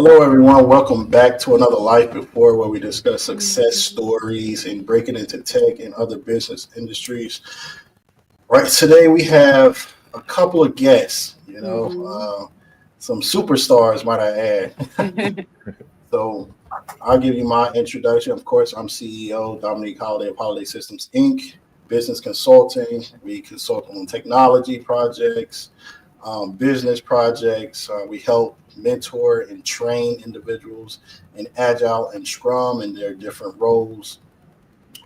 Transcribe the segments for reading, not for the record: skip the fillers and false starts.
Hello, everyone. Welcome back to another Life Before, where we discuss success stories and breaking into tech and other business industries. Right today, we have a couple of guests. Mhm. Some superstars, might I add. So, I'll give you my introduction. Of course, I'm CEO Dominique Holiday of Holiday Systems Inc. Business consulting. We consult on technology projects, business projects. We help mentor and train individuals in Agile and Scrum in their different roles.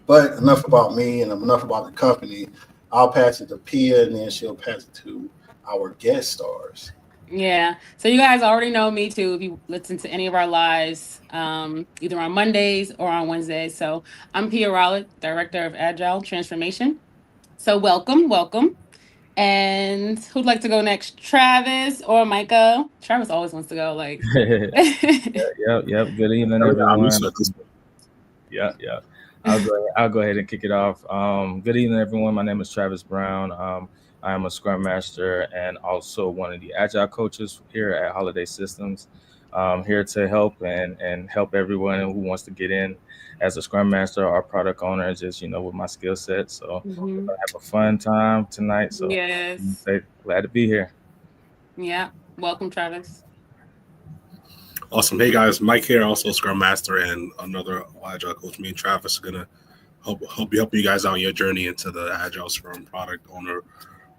But enough about me and enough about the company. I'll pass it to Pia and then she'll pass it to our guest stars. Yeah. So you guys already know me too if you listen to any of our lives, either on Mondays or on Wednesdays. So I'm Pia Rowlett, Director of Agile Transformation. So welcome. And who'd like to go next? Travis or Micah? Travis always wants to go, like. Yep. Good evening, I'm used everyone. to it at this point. Yeah. I'll go ahead and kick it off. Good evening, everyone. My name is Travis Brown. I am a Scrum Master and also one of the Agile coaches here at Holiday Systems. Here to help and help everyone who wants to get in as a Scrum Master or product owner, just with my skill set. So we're Mhm. gonna have a fun time tonight. So Yes. glad to be here. Yeah. Welcome, Travis. Awesome. Hey guys, Mike here, also Scrum Master and another Agile coach. Me and Travis are gonna help you guys out on your journey into the Agile Scrum product owner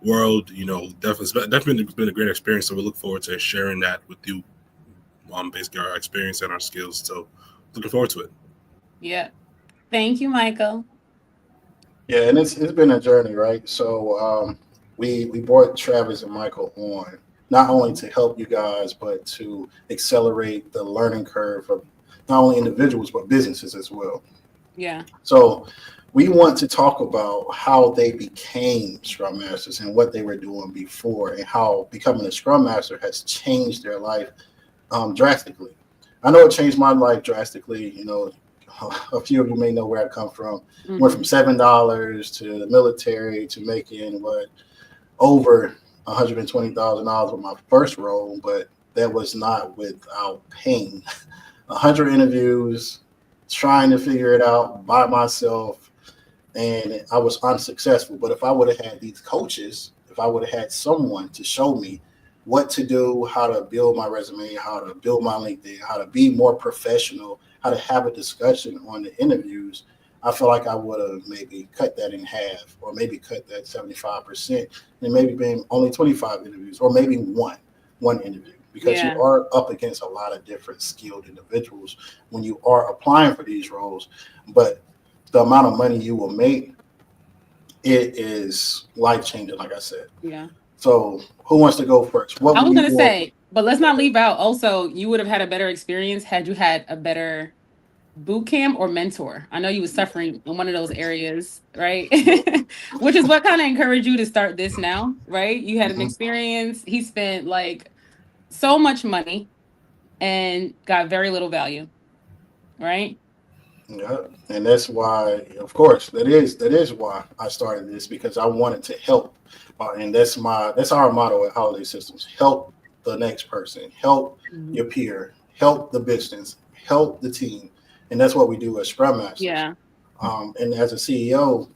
world. Definitely been a great experience. So we look forward to sharing that with you. Basically our experience and our skills. So looking forward to it. Yeah. Thank you, Michael. Yeah, and it's been a journey, right? So we brought Travis and Michael on not only to help you guys, but to accelerate the learning curve of not only individuals but businesses as well. Yeah. So we want to talk about how they became Scrum Masters and what they were doing before, and how becoming a Scrum Master has changed their life drastically. I know it changed my life drastically. A few of you may know where I come from. Went from Mhm. $7 to the military to making what over $120,000 with my first role, but that was not without pain. 100 interviews, trying to figure it out by myself, and I was unsuccessful. But if I would have had these coaches, if I would have had someone to show me what to do, how to build my resume, how to build my LinkedIn, how to be more professional, how to have a discussion on the interviews, I feel like I would have maybe cut that in half, or maybe cut that 75%, and maybe been only 25 interviews, or maybe one interview, because you Yeah. are up against a lot of different skilled individuals when you are applying for these roles. But the amount of money you will make, it is life changing, like I said. Yeah. So, who wants to go first? What I were was you gonna doing? say, but let's not leave out also you would have had a better experience had you had a better boot camp or mentor. I know you was suffering in one of those areas, right? Which is what kind of encouraged you to start this now, right? You had an Mhm. experience. He spent like so much money and got very little value, right? Yeah, and that's why, of course, that is why I started this, because I wanted to help, and that's our motto at Holiday Systems: help the next person, help Mhm. your peer, help the business, help the team, and that's what we do as Scrum Masters. Yeah. And as a CEO,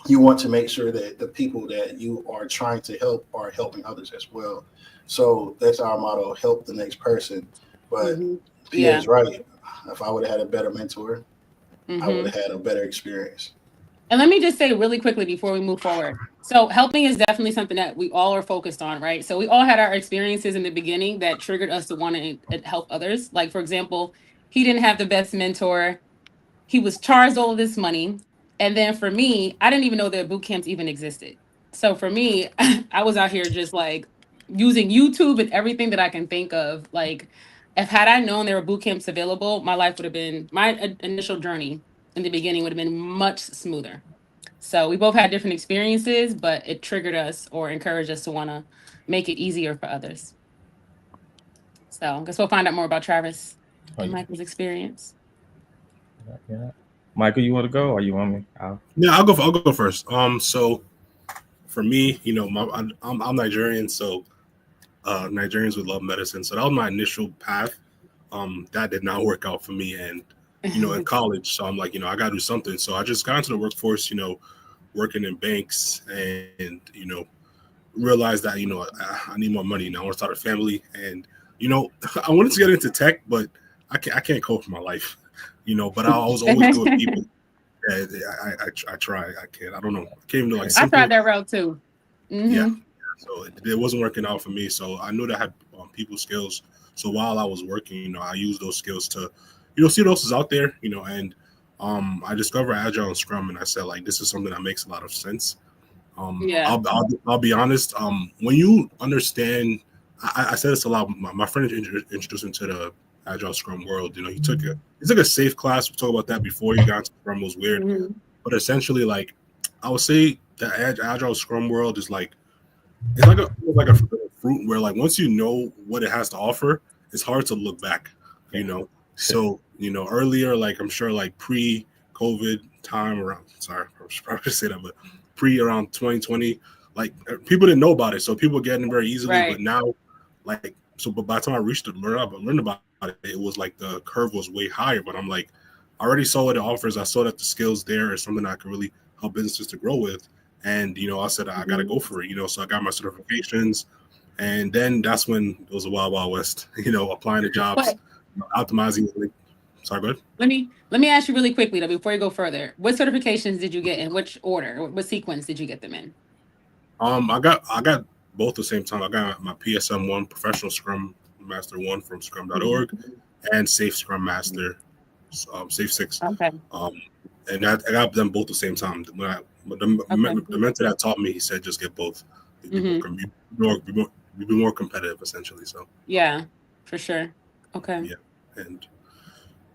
you want to make sure that the people that you are trying to help are helping others as well. So that's our motto: help the next person. But Hmm. Pia Yeah. is right. If I would have had a better mentor, I would Hmm. have had a better experience. And let me just say really quickly before we move forward. So helping is definitely something that we all are focused on, right? So we all had our experiences in the beginning that triggered us to want to help others. Like for example, he didn't have the best mentor. He was charged all of this money. And then for me, I didn't even know that boot camps even existed. So for me, I was out here just like using YouTube and everything that I can think of. Like, if had I known there were boot camps available, my life would have been my initial journey in the beginning would have been much smoother. So we both had different experiences, but it triggered us or encouraged us to want to make it easier for others. So I guess we'll find out more about Travis Oh and yeah, Michael's experience. yeah. Michael, you want to go or you want me? Yeah, I'll go first. So for me, I'm Nigerian, so Nigerians would love medicine. So that was my initial path. that did not work out for me. And, in college, so I'm like, I got to do something. So I just got into the workforce, working in banks and, realized that, I need more money. I want to start a family. And, I wanted to get into tech, but I can't cope for my life, but I was always good with people. I try. I can't. I don't know. I can't even do like simple. I tried that route too. Mm-hmm. Yeah. So it wasn't working out for me. So I knew that I had people skills. So while I was working, I used those skills to, see what else is out there, and I discovered Agile and Scrum, and I said, like, this is something that makes a lot of sense. Yeah. I'll be honest. When you understand, I said this a lot. My friend introduced me to the Agile Scrum world. He took a safe class. We talked about that before you got into Scrum. It was weird, but essentially, like, I would say the Agile Scrum world is like, it's like a fruit where, like, once you know what it has to offer, it's hard to look back. So earlier, like, I'm sure, like, pre-COVID time around. Sorry, I should probably say that, but around 2020, like, people didn't know about it, so people were getting it very easily. Right. But now, like, but by the time I reached it, learned about it, it was like the curve was way higher. But I'm like, I already saw what it offers. I saw that the skills there is something I could really help businesses to grow with. And, I said, I got to go for it, so I got my certifications. And then that's when it was a wild, wild west, applying to jobs, optimizing. Sorry, go ahead. Let me ask you really quickly, though, before you go further. What certifications did you get in which order? What sequence did you get them in? I got both at the same time. I got my PSM 1, Professional Scrum Master 1 from scrum.org, and Safe Scrum Master, Safe 6. Okay. And I got them both at the same time. The mentor that taught me, he said, just get both. Be more competitive, essentially. So yeah, for sure. Okay. Yeah, and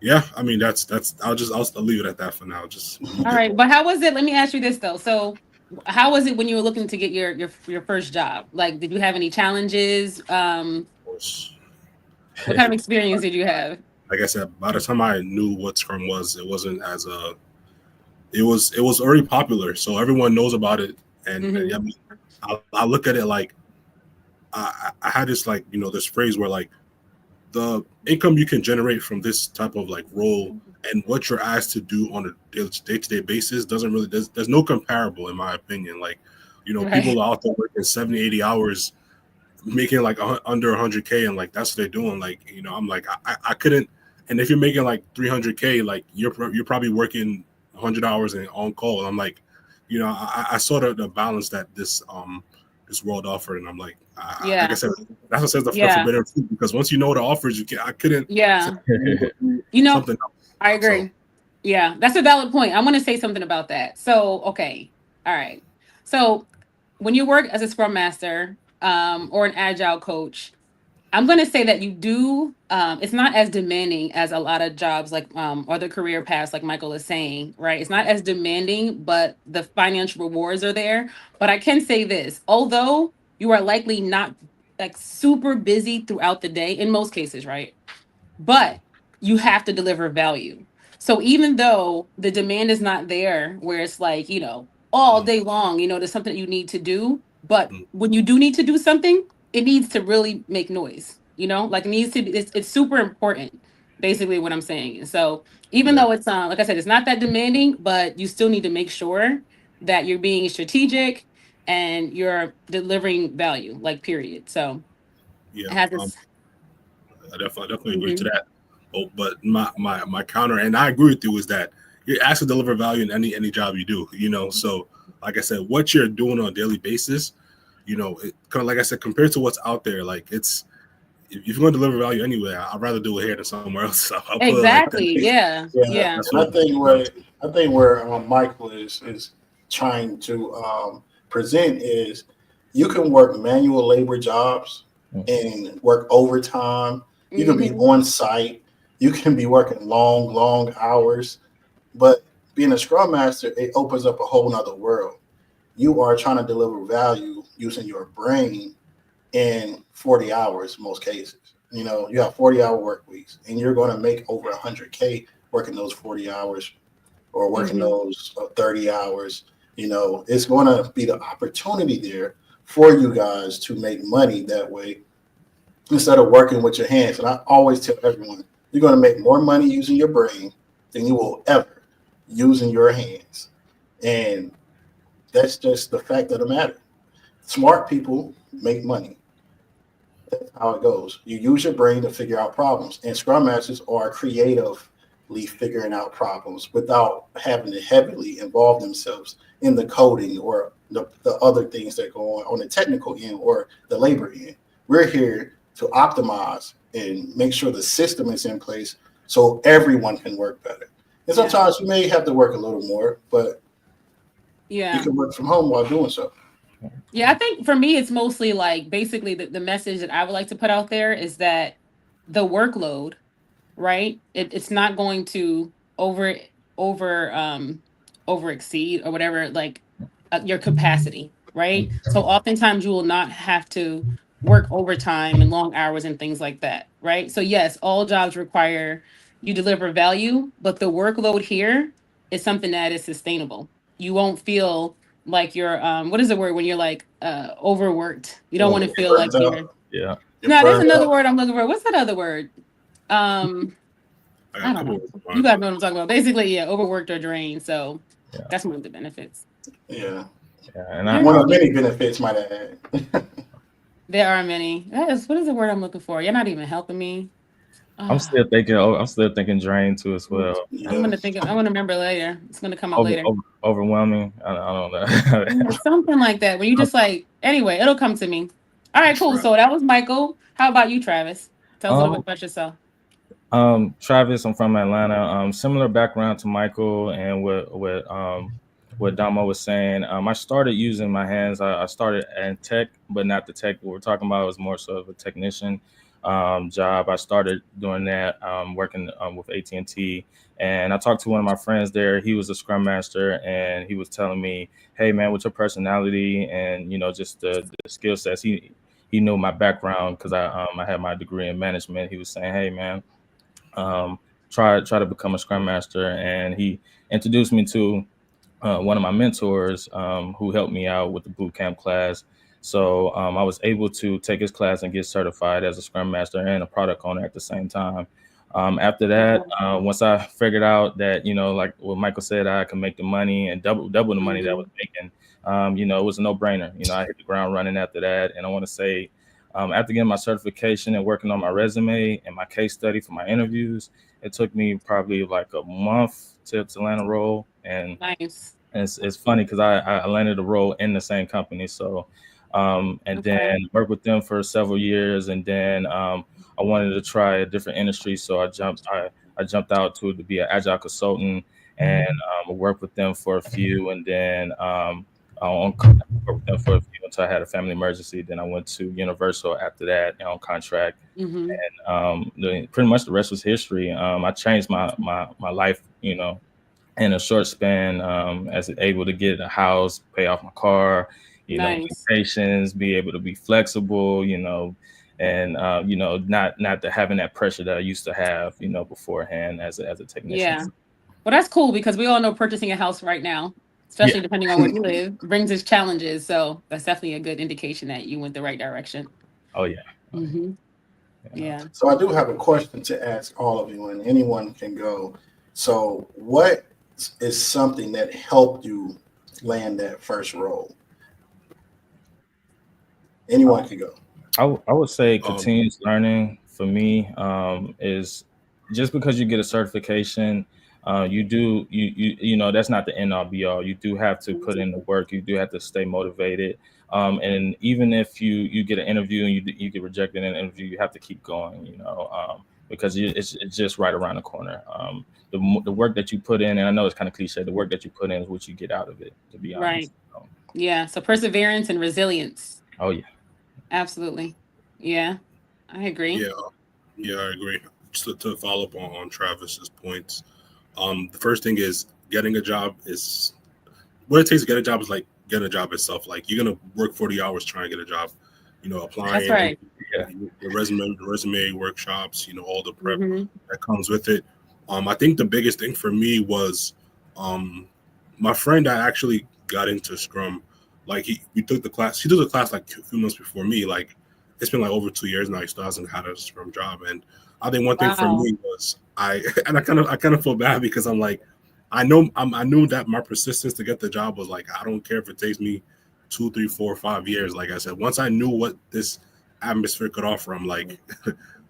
yeah, I mean that's I'll leave it at that for now. Just all right. But how was it? Let me ask you this though. So how was it when you were looking to get your first job? Like, did you have any challenges? What kind of experience did you have? Like I said, by the time I knew what Scrum was, it wasn't as it was already popular, so everyone knows about it. And I mean, I look at it like I had this, like, this phrase where, like, the income you can generate from this type of, like, role and what you're asked to do on a day-to-day basis doesn't really, there's no comparable, in my opinion. Like, people are out there working 70, 80 hours, making like under 100K, and, like, that's what they're doing. Like, I'm like, I couldn't. And if you're making like 300K, like, you're probably working 100 hours and on call. And I'm like, I saw the balance that this world offered, and I'm like, like I said, that's what says the forbidden fruit, because once you know what it offers, I couldn't. Yeah. Something else. I agree. So. Yeah, that's a valid point. I want to say something about that. So, okay. All right. So when you work as a Scrum Master or an Agile coach, I'm going to say that you do, it's not as demanding as a lot of jobs, like other career paths, like Michael is saying, right? It's not as demanding, but the financial rewards are there. But I can say this, although you are likely not, like, super busy throughout the day, in most cases, right? But you have to deliver value. So even though the demand is not there, where it's like, all day long, there's something that you need to do. But when you do need to do something, it needs to really make noise, like, it needs to be, it's super important, basically what I'm saying. So even though it's, like I said, it's not that demanding, but you still need to make sure that you're being strategic and you're delivering value, like, period. So it has this. I definitely agree to that. Oh, but my counter, and I agree with you, is that you're asked to deliver value in any job you do, So, like I said, what you're doing on a daily basis, it kind of, like I said, compared to what's out there, like, it's, if you're going to deliver value anywhere, I'd rather do it here than somewhere else. So exactly. And I think where Michael is trying to present is, you can work manual labor jobs and work overtime. You can be on site. You can be working long hours. But being a Scrum Master, it opens up a whole nother world. You are trying to deliver value using your brain in 40 hours, in most cases. You have 40-hour work weeks, and you're going to make over 100K working those 40 hours or working those 30 hours. It's going to be the opportunity there for you guys to make money that way. instead of working with your hands. And I always tell everyone, you're going to make more money using your brain than you will ever using your hands. And that's just the fact of the matter. Smart people make money. That's how it goes. You use your brain to figure out problems. And Scrum Masters are creatively figuring out problems without having to heavily involve themselves in the coding or the other things that go on the technical end or the labor end. We're here to optimize and make sure the system is in place so everyone can work better. And sometimes you may have to work a little more, but you can work from home while doing so. Yeah, I think for me, it's mostly like basically the message that I would like to put out there is that the workload, right? It's not going to over exceed or whatever, like your capacity, right? So oftentimes you will not have to work overtime and long hours and things like that, right? So yes, all jobs require you deliver value, but the workload here is something that is sustainable. You won't feel like you're what is the word when you're like overworked? You don't want to feel like you're yeah. No, there's another word I'm looking for. What's that other word? I don't know. You guys know what I'm talking about. Basically, yeah, overworked or drained. So that's one of the benefits. Yeah. And one of many benefits, might I add. There are many. What is the word I'm looking for? You're not even helping me. I'm still thinking drain too as well. Yeah. I'm gonna remember later. It's gonna come up later. Overwhelming. I don't know. Something like that. When you just like anyway, it'll come to me. All right, cool. So that was Michael. How about you, Travis? Tell us a little bit about yourself. Travis, I'm from Atlanta. Similar background to Michael and what Damo was saying. I started using my hands. I started in tech, but not the tech we're talking about. It was more so of a technician job. I started doing that, working with AT&T. And I talked to one of my friends there. He was a Scrum Master, and he was telling me, "Hey, man, with your personality and just the skill sets." He knew my background because I had my degree in management. He was saying, "Hey, man, try to become a Scrum Master," and he introduced me to one of my mentors who helped me out with the boot camp class. So I was able to take his class and get certified as a Scrum Master and a product owner at the same time. After that, once I figured out that, like what Michael said, I could make the money and double the money that I was making, it was a no-brainer. I hit the ground running after that. And I want to say, after getting my certification and working on my resume and my case study for my interviews, it took me probably like a month to land a role. And nice. It's funny because I landed a role in the same company. So, then worked with them for several years. And then I wanted to try a different industry. So I jumped out to be an agile consultant and worked with them for a few. And then I worked with them for a few until I had a family emergency. Then I went to Universal after that on contract. Mm-hmm. And pretty much the rest was history. I changed my life, in a short span, as able to get a house, pay off my car, vacations, be able to be flexible, and not having that pressure that I used to have, beforehand as a technician. Yeah. Well, that's cool because we all know purchasing a house right now, especially depending on where you live, brings its challenges. So that's definitely a good indication that you went the right direction. Oh yeah. Mm-hmm. Yeah. So I do have a question to ask all of you, and anyone can go. So what is something that helped you land that first role? Anyone can go. I would say continuous learning for me is just because you get a certification, that's not the end all be all. You do have to put in the work. You do have to stay motivated. And even if you get an interview and you get rejected in an interview, you have to keep going, because it's just right around the corner. The work that you put in, and I know it's kind of cliche, the work that you put in is what you get out of it, to be honest. Right. Yeah. So perseverance and resilience. Oh, yeah. Absolutely. Yeah. I agree. Yeah, I agree. Just to follow up on Travis's points, the first thing is getting a job is what it takes to get a job is like getting a job itself. Like you're gonna work 40 hours trying to get a job, applying. That's right. The resume workshops, all the prep that comes with it. I think the biggest thing for me was my friend that actually got into Scrum. Like he took the class like a few months before me. Like it's been like over 2 years now. He still hasn't had a Scrum job, and I think one thing for me was I kind of feel bad because I'm like, I knew that my persistence to get the job was like, I don't care if it takes me 2, 3, 4, 5 years. Like I said, once I knew what this atmosphere could offer, I'm like,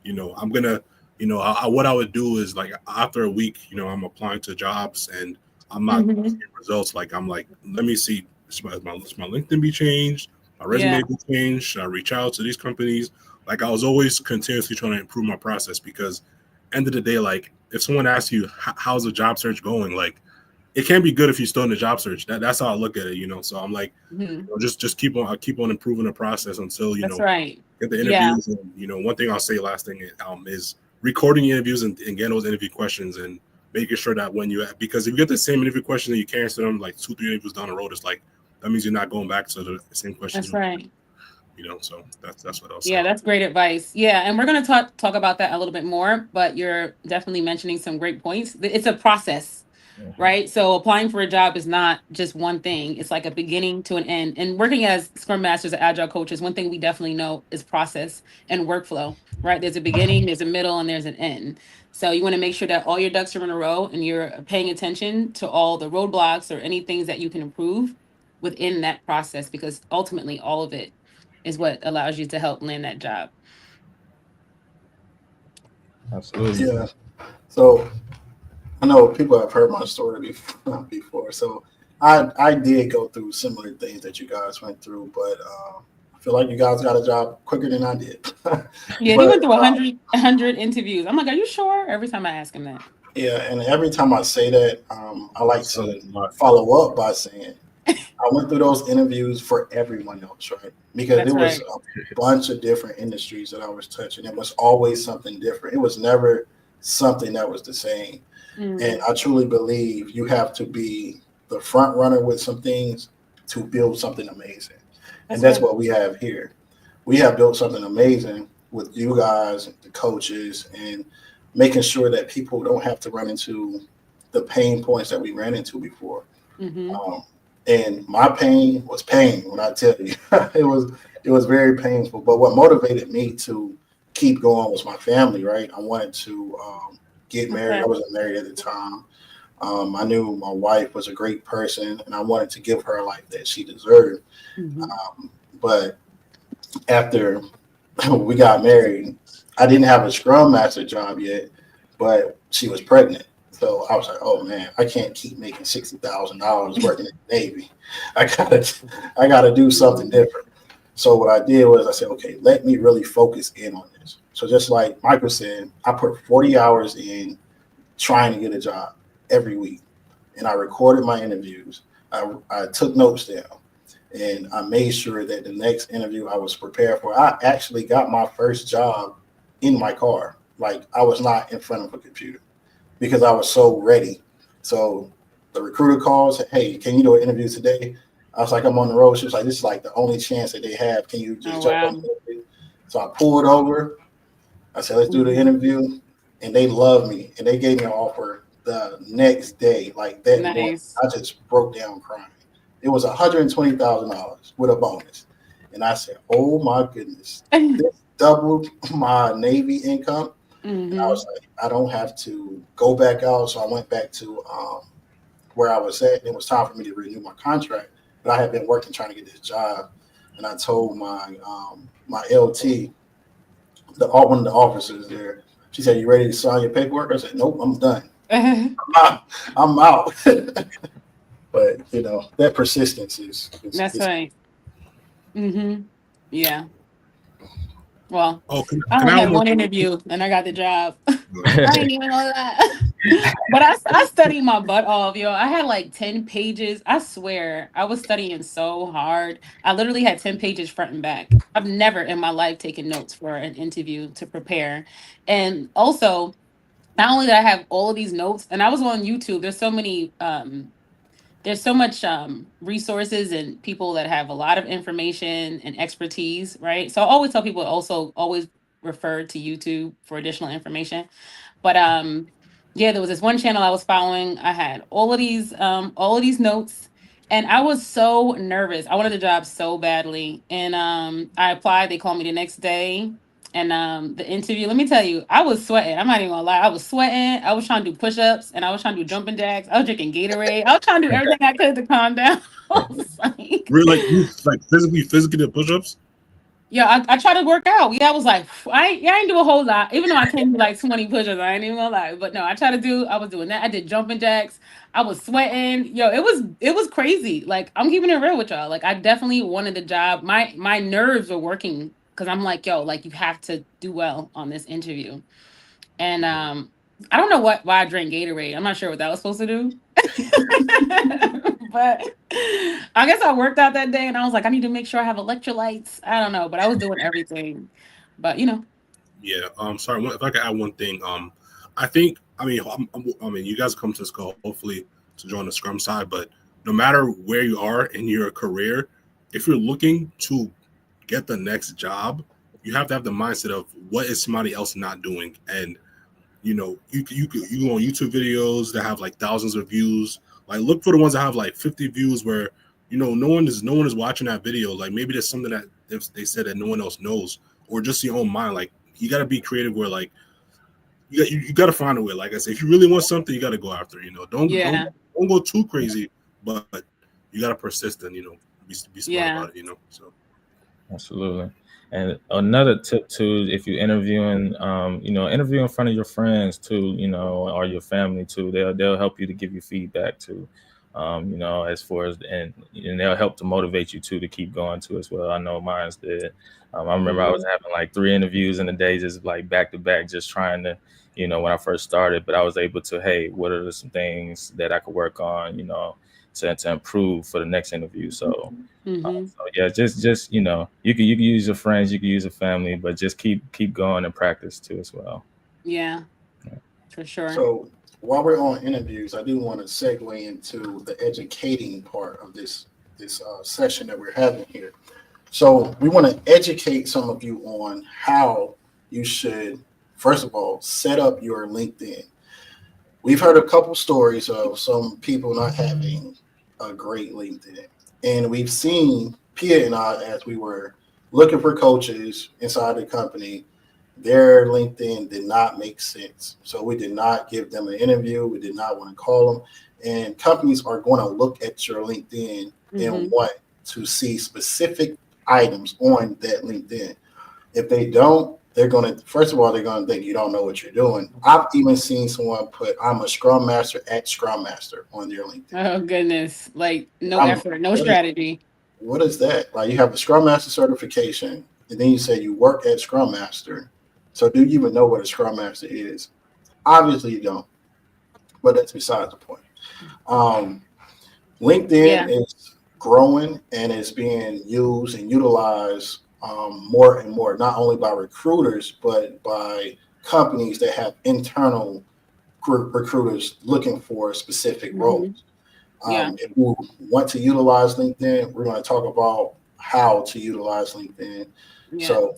I'm gonna, what I would do is like after a week, I'm applying to jobs and I'm not seeing results. Like I'm like, let me see, should my LinkedIn be changed? My resume be changed? Should I reach out to these companies? Like I was always continuously trying to improve my process because end of the day, like if someone asks you how's the job search going, like it can't be good if you're still in the job search. That's how I look at it. So I'm like, just keep on improving the process until That's right. get the interviews. And one thing I'll say last thing is recording interviews and getting those interview questions and making sure that because if you get the same interview question and you can't answer them like 2, 3 interviews down the road, it's like that means you're not going back to the same questions. That's right. So that's what I'll say. Yeah, that's great advice. Yeah, and we're going to talk about that a little bit more, but you're definitely mentioning some great points. It's a process, right? So applying for a job is not just one thing. It's like a beginning to an end. And working as Scrum Masters or Agile coaches, one thing we definitely know is process and workflow, right? There's a beginning, there's a middle, and there's an end. So you want to make sure that all your ducks are in a row and you're paying attention to all the roadblocks or any things that you can improve within that process, because ultimately all of it is what allows you to help land that job. Absolutely. Yeah. So I know people have heard my story before. So I did go through similar things that you guys went through, but I feel like you guys got a job quicker than I did. Yeah, he went through 100 interviews. I'm like, are you sure? Every time I ask him that. Yeah, and every time I say that, I like to follow up by saying, I went through those interviews for everyone else, right? Because it was a bunch of different industries that I was touching. It was always something different. It was never something that was the same. And I truly believe you have to be the front runner with some things to build something amazing. And that's what we have here. We have built something amazing with you guys, the coaches, and making sure that people don't have to run into the pain points that we ran into before. And my pain was pain when I tell you. it was very painful. But what motivated me to keep going was my family, right? I wanted to get married. I wasn't married at the time. I knew my wife was a great person, and I wanted to give her a life that she deserved. But after we got married, I didn't have a Scrum Master job yet, but she was pregnant. So I was like, oh man, I can't keep making $60,000 working in the Navy. I gotta do something different. So what I did was I said, okay, let me really focus in on this. So just like Michael said, I put 40 hours in trying to get a job every week. And I recorded my interviews. I took notes down. And I made sure that the next interview I was prepared for. I actually got my first job in my car. Like I was not in front of a computer because I was so ready. So the recruiter calls, hey, can you do an interview today? I was like, I'm on the road. She was like, this is like the only chance that they have. Can you just jump on the interview? So I pulled over. I said, let's do the interview. And they loved me. And they gave me an offer the next day. Like that morning, I just broke down crying. It was $120,000 with a bonus. And I said, oh my goodness, this doubled my Navy income. And I was like, I don't have to go back out. So I went back to where I was at. And it was time for me to renew my contract. But I had been working trying to get this job. And I told my my LT, one of the officers there, she said, you ready to sign your paperwork? I said, nope, I'm done. I'm out. But, you know, that persistence is that's right. Yeah. Well, I only had one interview and I got the job. I didn't even know that. But I studied my butt off, yo. I had like 10 pages. I swear, I was studying so hard. I literally had 10 pages front and back. I've never in my life taken notes for an interview to prepare. And also, not only did I have all of these notes, and I was on YouTube, there's so much resources and people that have a lot of information and expertise, right? So I always tell people also always refer to YouTube for additional information. But yeah, there was this one channel I was following. I had all of these notes, And I was so nervous. I wanted the job so badly. And I applied. They called me the next day. And the interview, let me tell you, I was sweating. I'm not even gonna lie. I was sweating. I was trying to do push-ups and I was trying to do jumping jacks. I was drinking Gatorade. I was trying to do everything I could to calm down. I was like, Really, like you like physically did push-ups? yeah, I tried to work out. Yeah, I was like, I ain't do a whole lot, even though I can do like 20 push-ups. I ain't even gonna lie, but no, I was doing that. I did jumping jacks. I was sweating. Yo, it was crazy. Like I'm keeping it real with y'all. Like I definitely wanted the job. My nerves were working because I'm like, yo, like you have to do well on this interview. And I don't know why I drank Gatorade. I'm not sure what that was supposed to do. But I guess I worked out that day and I was like, I need to make sure I have electrolytes. I don't know, but I was doing everything. But Yeah. Sorry. If I could add one thing. I think. I mean, you guys come to school hopefully to join the Scrum side, but no matter where you are in your career, if you're looking to get the next job, you have to have the mindset of what is somebody else not doing, and you go on YouTube videos that have like thousands of views. Like look for the ones that have like 50 views where no one is watching that video. Like maybe there's something that they said that no one else knows, or just your own mind. Like you got to be creative where like you got to find a way. Like I said, if you really want something, you got to go after. Don't go too crazy, but you got to persist and be smart about it. So Absolutely. And another tip too, if you're interviewing, interview in front of your friends too, or your family too. They'll help you to give you feedback too. As far as and they'll help to motivate you too to keep going too as well. I know mine's did. I remember I was having like 3 interviews in a day, just like back to back, just trying to, when I first started. But I was able to, hey, what are some things that I could work on, to improve for the next interview. So, yeah, just you can use your friends, you can use your family, but just keep going and practice too as well. Yeah, for sure. So while we're on interviews, I do want to segue into the educating part of this session that we're having here. So we want to educate some of you on how you should, first of all, set up your LinkedIn. We've heard a couple stories of some people not having a great LinkedIn. And we've seen Pia and I, as we were looking for coaches inside the company, their LinkedIn did not make sense. So we did not give them an interview. We did not want to call them. And companies are going to look at your LinkedIn and want to see specific items on that LinkedIn. If they don't, they're going to, first of all, they're going to think you don't know what you're doing. I've even seen someone put, I'm a Scrum Master at Scrum Master on their LinkedIn. Oh, goodness. Like, no effort, no strategy. What is that? Like, you have a Scrum Master certification, and then you say you work at Scrum Master. So do you even know what a Scrum Master is? Obviously, you don't. But that's besides the point. LinkedIn is growing, and it's being used and utilized more and more, not only by recruiters, but by companies that have internal recruiters looking for specific roles. If you want to utilize LinkedIn, we're going to talk about how to utilize LinkedIn. So,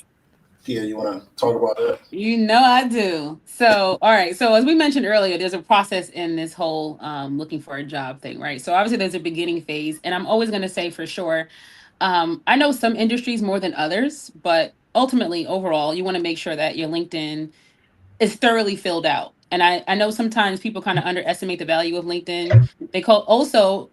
Tia, you want to talk about that? I do. So, all right. So as we mentioned earlier, there's a process in this whole looking for a job thing, right? So obviously there's a beginning phase, and I'm always going to say for sure, I know some industries more than others, but ultimately, overall, you want to make sure that your LinkedIn is thoroughly filled out. And I know sometimes people kind of underestimate the value of LinkedIn. They also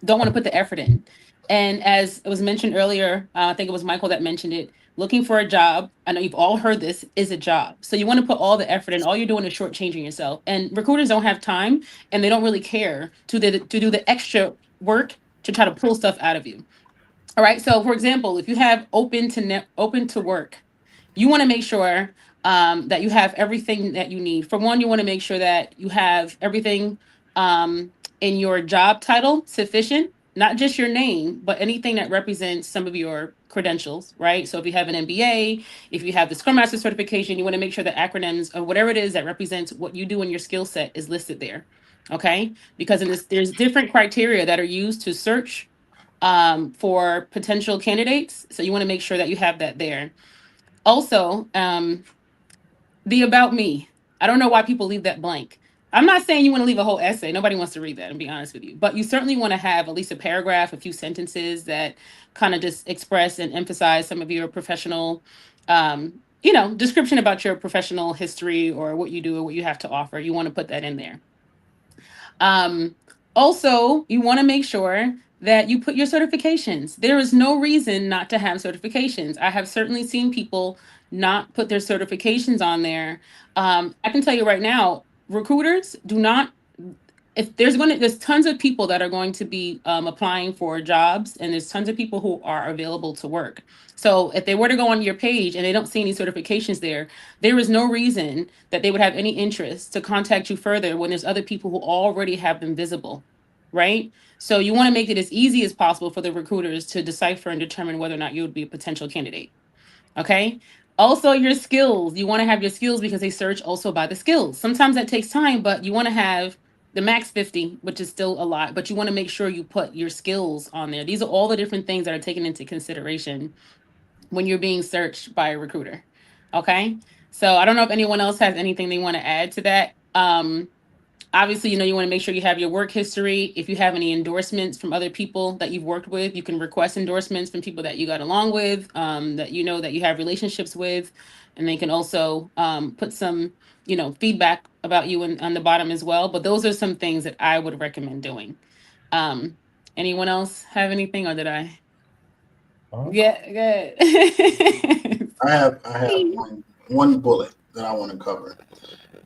don't want to put the effort in. And as it was mentioned earlier, I think it was Michael that mentioned it, looking for a job, I know you've all heard this, is a job. So you want to put all the effort in. All you're doing is shortchanging yourself. And recruiters don't have time, and they don't really care to do the extra work to try to pull stuff out of you. All right. So for example, if you have open to work, you want to make sure that you have everything that you need. For one, you want to make sure that you have everything in your job title sufficient, not just your name, but anything that represents some of your credentials, right? So if you have an MBA, if you have the Scrum Master certification, you want to make sure the acronyms or whatever it is that represents what you do in your skill set is listed there. Okay. Because there's different criteria that are used to search for potential candidates. So you want to make sure that you have that there. Also, the about me. I don't know why people leave that blank. I'm not saying you want to leave a whole essay. Nobody wants to read that, and be honest with you. But you certainly want to have at least a paragraph, a few sentences that kind of just express and emphasize some of your professional, description about your professional history or what you do or what you have to offer. You want to put that in there. Um, Also, you want to make sure that you put your certifications. There is no reason not to have certifications. I have certainly seen people not put their certifications on there. I can tell you right now, recruiters do not. If there's tons of people that are going to be applying for jobs, and there's tons of people who are available to work. So if they were to go on your page and they don't see any certifications there is no reason that they would have any interest to contact you further when there's other people who already have them visible, right? So you want to make it as easy as possible for the recruiters to decipher and determine whether or not you would be a potential candidate. Okay. Also, your skills. You want to have your skills because they search also by the skills. Sometimes that takes time, but you want to have the max 50, which is still a lot, but you want to make sure you put your skills on there. These are all the different things that are taken into consideration when you're being searched by a recruiter. Okay. So I don't know if anyone else has anything they want to add to that. Obviously, you want to make sure you have your work history. If you have any endorsements from other people that you've worked with, you can request endorsements from people that you got along with, that that you have relationships with, and they can also put some, feedback about you on the bottom as well. But those are some things that I would recommend doing. Anyone else have anything, or did I? Yeah, good. I have one bullet that I want to cover.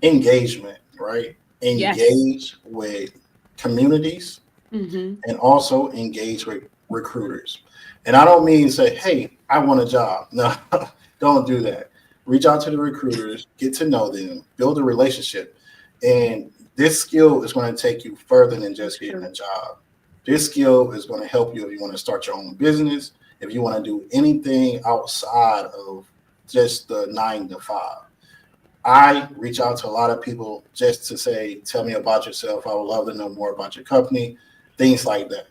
Engagement, right? Yes. Engage with communities Mm-hmm. and also engage with recruiters. And I don't mean say, hey, I want a job. No, don't do that. Reach out to the recruiters, get to know them, build a relationship. And this skill is going to take you further than just getting a job. This skill is going to help you if you want to start your own business, if you want to do anything outside of just the 9 to 5. I reach out to a lot of people just to say, tell me about yourself. I would love to know more about your company, things like that.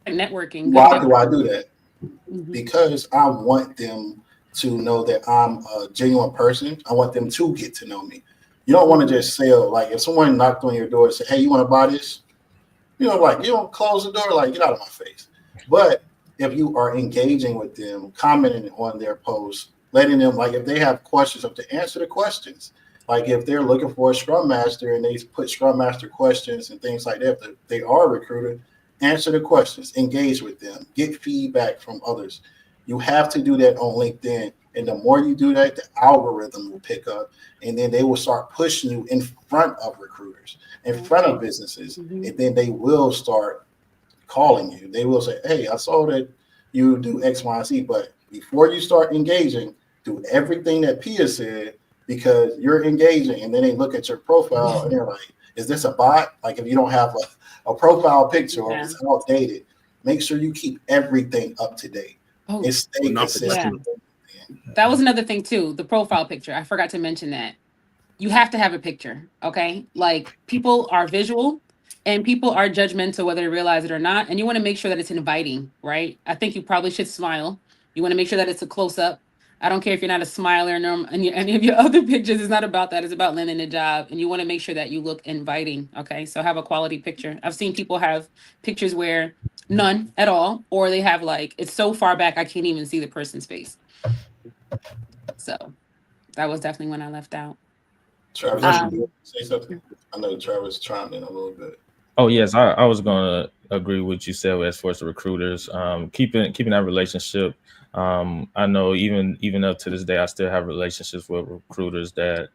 Networking. Why do I do that? Mm-hmm. Because I want them to know that I'm a genuine person. I want them to get to know me. You don't want to just sell. Like if someone knocked on your door and said, hey, you want to buy this? You don't close the door, like get out of my face. But if you are engaging with them, commenting on their posts, letting them, like if they have questions, up to answer the questions. Like if they're looking for a Scrum Master and they put Scrum Master questions and things like that, if they are a recruiter, answer the questions, engage with them, get feedback from others. You have to do that on LinkedIn. And the more you do that, the algorithm will pick up, and then they will start pushing you in front of recruiters, in front of businesses, Mm-hmm. and then they will start calling you. They will say, hey, I saw that you do X, Y, and Z, but before you start engaging, do everything that Pia said, because you're engaging, and then they look at your profile and they're like, is this a bot? Like if you don't have a profile picture or if it's outdated, make sure you keep everything up to date and stay consistent. That was another thing too, the profile picture. I forgot to mention that. You have to have a picture, okay? Like people are visual and people are judgmental whether they realize it or not. And you want to make sure that it's inviting, right? I think you probably should smile. You want to make sure that it's a close up. I don't care if you're not a smiler and any of your other pictures. It's not about that. It's about landing a job. And you want to make sure that you look inviting, okay? So have a quality picture. I've seen people have pictures where none at all, or they have like, it's so far back I can't even see the person's face. So that was definitely one I left out. Travis, you say something? I know Travis chimed in a little bit. Oh yes, I was going to agree with what you said as far as the recruiters, keeping that relationship. I know even up to this day, I still have relationships with recruiters that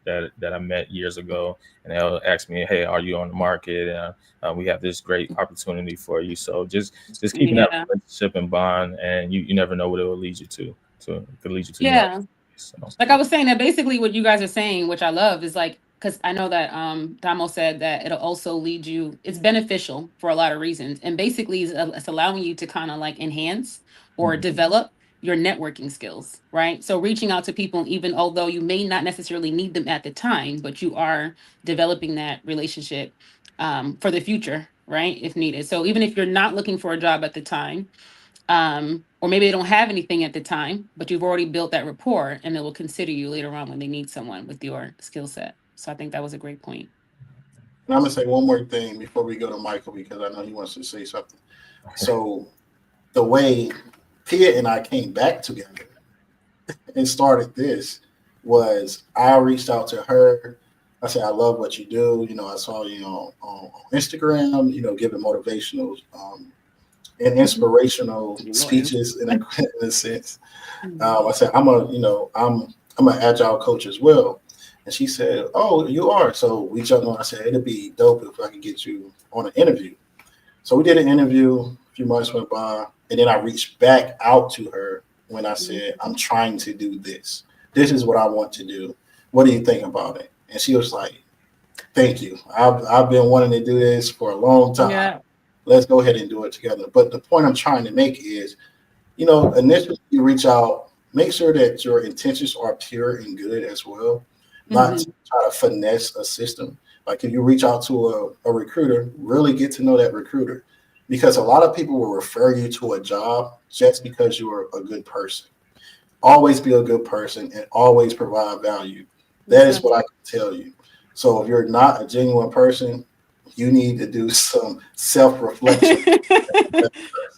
I met years ago, and they'll ask me, "Hey, are you on the market? And we have this great opportunity for you." So just keeping that relationship and bond, and you never know what it will lead you to. So it could lead you to yeah. So. Like I was saying, that basically what you guys are saying, which I love, is like, because I know that Damo said that it'll also lead you, it's beneficial for a lot of reasons. And basically it's allowing you to kind of like enhance or develop your networking skills, right? So reaching out to people, even although you may not necessarily need them at the time, but you are developing that relationship for the future, right? If needed. So even if you're not looking for a job at the time, or maybe they don't have anything at the time, but you've already built that rapport, and they will consider you later on when they need someone with your skill set. So I think that was a great point. And I'm gonna say one more thing before we go to Michael because I know he wants to say something. So the way Tia and I came back together and started this was I reached out to her. I said, I love what you do. I saw you on Instagram, giving motivational and inspirational speeches in a sense. I said, I'm an agile coach as well. And she said, oh, you are. So we jumped on. I said, it'd be dope if I could get you on an interview. So we did an interview. A few months went by. And then I reached back out to her when I said, I'm trying to do this. This is what I want to do. What do you think about it? And she was like, thank you. I've been wanting to do this for a long time. Yeah. Let's go ahead and do it together. But the point I'm trying to make is, initially you reach out, make sure that your intentions are pure and good as well, not to try to finesse a system. Like if you reach out to a recruiter, really get to know that recruiter, because a lot of people will refer you to a job just because you are a good person. Always be a good person and always provide value. That is what I can tell you. So if you're not a genuine person, you need to do some self-reflection.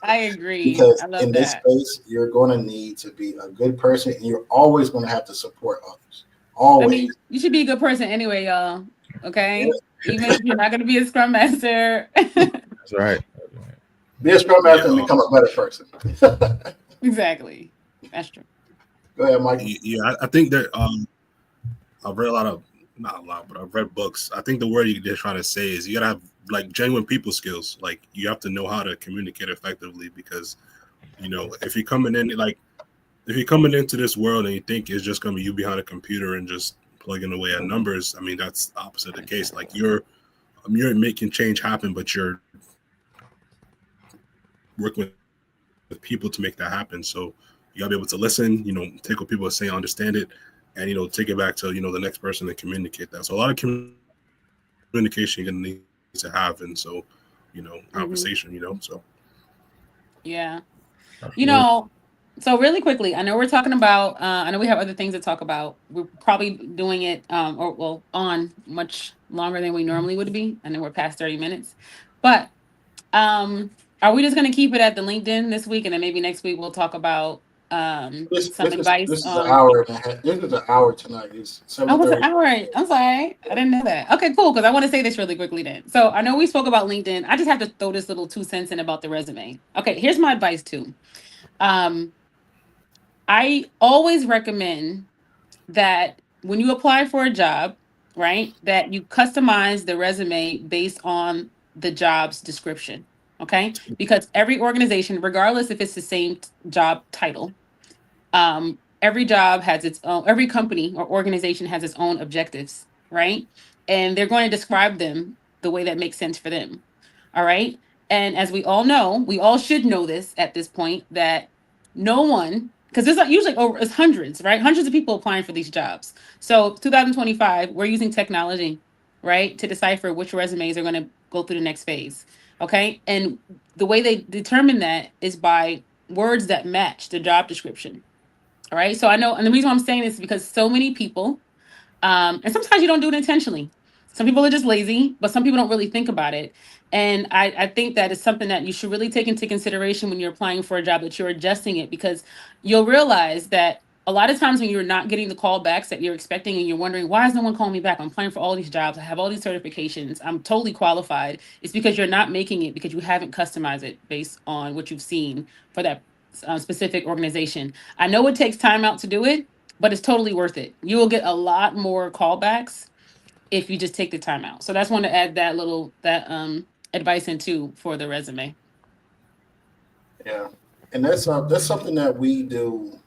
I agree. Because I love in this space, you're going to need to be a good person, and you're always going to have to support others. Always. I mean, you should be a good person anyway, y'all. Okay? Yeah. Even if you're not going to be a Scrum Master. That's right. Be a Scrum Master and become a better person. Exactly. That's true. Go ahead, Mike. Yeah, I think that I've read not a lot, but I've read books. I think the word they're trying to say is you gotta have like genuine people skills. Like you have to know how to communicate effectively, because if you're coming into this world and you think it's just gonna be you behind a computer and just plugging away at numbers, I mean that's opposite the case. Like you're making change happen, but you're working with people to make that happen. So you gotta be able to listen, take what people are saying, understand it, and take it back to the next person and communicate that. So a lot of communication you're gonna need to have, and so conversation. So yeah, so really quickly, I know we're talking about. I know we have other things to talk about. We're probably doing it on much longer than we normally would be. I know we're past 30 minutes, but are we just gonna keep it at the LinkedIn this week, and then maybe next week we'll talk about some advice. This is an hour and a half. This is an hour tonight. It's 7:30. Oh, it's an hour. I'm sorry. I didn't know that. Okay, cool. Because I want to say this really quickly then. So I know we spoke about LinkedIn. I just have to throw this little 2 cents in about the resume. Okay, here's my advice too. I always recommend that when you apply for a job, right, that you customize the resume based on the job's description. Okay, because every organization, regardless if it's the same job title, every job has its own, every company or organization has its own objectives, right? And they're going to describe them the way that makes sense for them. All right. And as we all know, we all should know this at this point, that no one, because there's usually it's hundreds, right? Hundreds of people applying for these jobs. So 2025, we're using technology, right, to decipher which resumes are going to go through the next phase. Okay. And the way they determine that is by words that match the job description. All right. So I know, and the reason why I'm saying this is because so many people, and sometimes you don't do it intentionally. Some people are just lazy, but some people don't really think about it. And I think that is something that you should really take into consideration when you're applying for a job, that you're adjusting it, because you'll realize that a lot of times when you're not getting the callbacks that you're expecting and you're wondering, why is no one calling me back? I'm applying for all these jobs. I have all these certifications. I'm totally qualified. It's because you're not making it because you haven't customized it based on what you've seen for that specific organization. I know it takes time out to do it, but it's totally worth it. You will get a lot more callbacks if you just take the time out. So that's one to add that advice into for the resume. Yeah, and that's something that we do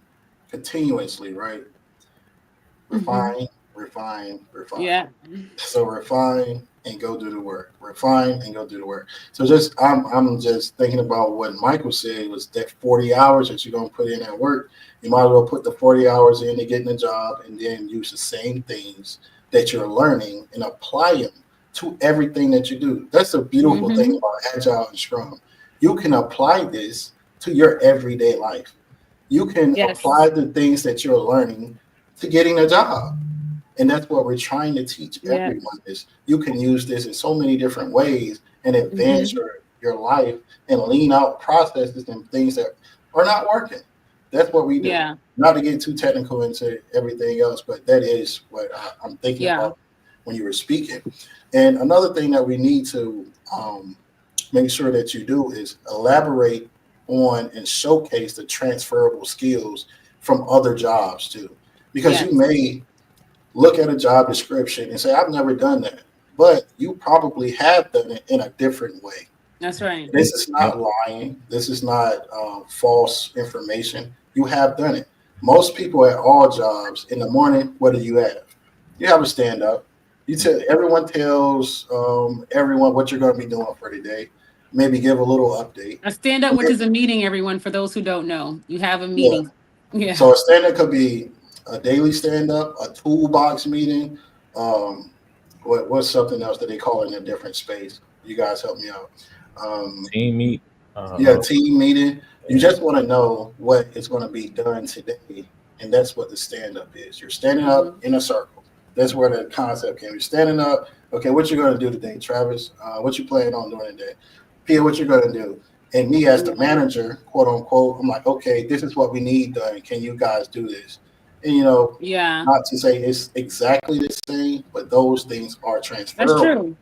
continuously, right? Refine. Yeah. So refine and go do the work. Refine and go do the work. So I'm just thinking about what Michael said was that 40 hours that you're gonna put in at work. You might as well put the 40 hours in to getting a job, and then use the same things that you're learning and apply them to everything that you do. That's the beautiful thing about Agile and Scrum. You can apply this to your everyday life. You can apply the things that you're learning to getting a job. And that's what we're trying to teach everyone is you can use this in so many different ways and advance your life and lean out processes and things that are not working. That's what we do. Yeah. Not to get too technical into everything else, but that is what I'm thinking about when you were speaking. And another thing that we need to make sure that you do is elaborate on and showcase the transferable skills from other jobs too. Because you may look at a job description and say, I've never done that, but you probably have done it in a different way. That's right. This is not lying. This is not false information. You have done it. Most people at all jobs in the morning, what do you have? You have a stand up. You tell everyone tells everyone what you're going to be doing for the day. Maybe give a little update. A stand up, which is a meeting, everyone, for those who don't know. You have a meeting. Yeah. So a stand up could be a daily stand up, a toolbox meeting. What's something else that they call it in a different space? You guys help me out. Team meet. Team meeting. You just want to know what is going to be done today. And that's what the stand up is. You're standing up in a circle. That's where the concept came. You're standing up. Okay, what you going to do today, Travis? What you planning on doing today? Pia, what you going to do? And me as the manager, quote unquote, I'm like, okay, this is what we need done. Can you guys do this? And, not to say it's exactly the same, but those things are transferable. That's true.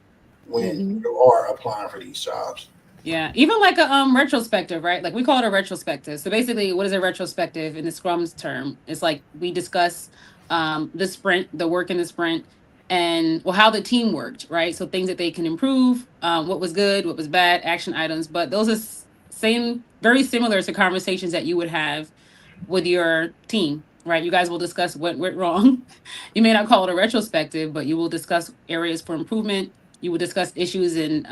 When you are applying for these jobs. Yeah, even like a retrospective, right? Like we call it a retrospective. So basically, what is a retrospective in the Scrum's term? It's like we discuss the sprint, the work in the sprint, and how the team worked, right? So things that they can improve, what was good, what was bad, action items. But those are very similar to conversations that you would have with your team, right? You guys will discuss what went wrong. You may not call it a retrospective, but you will discuss areas for improvement. You will discuss issues and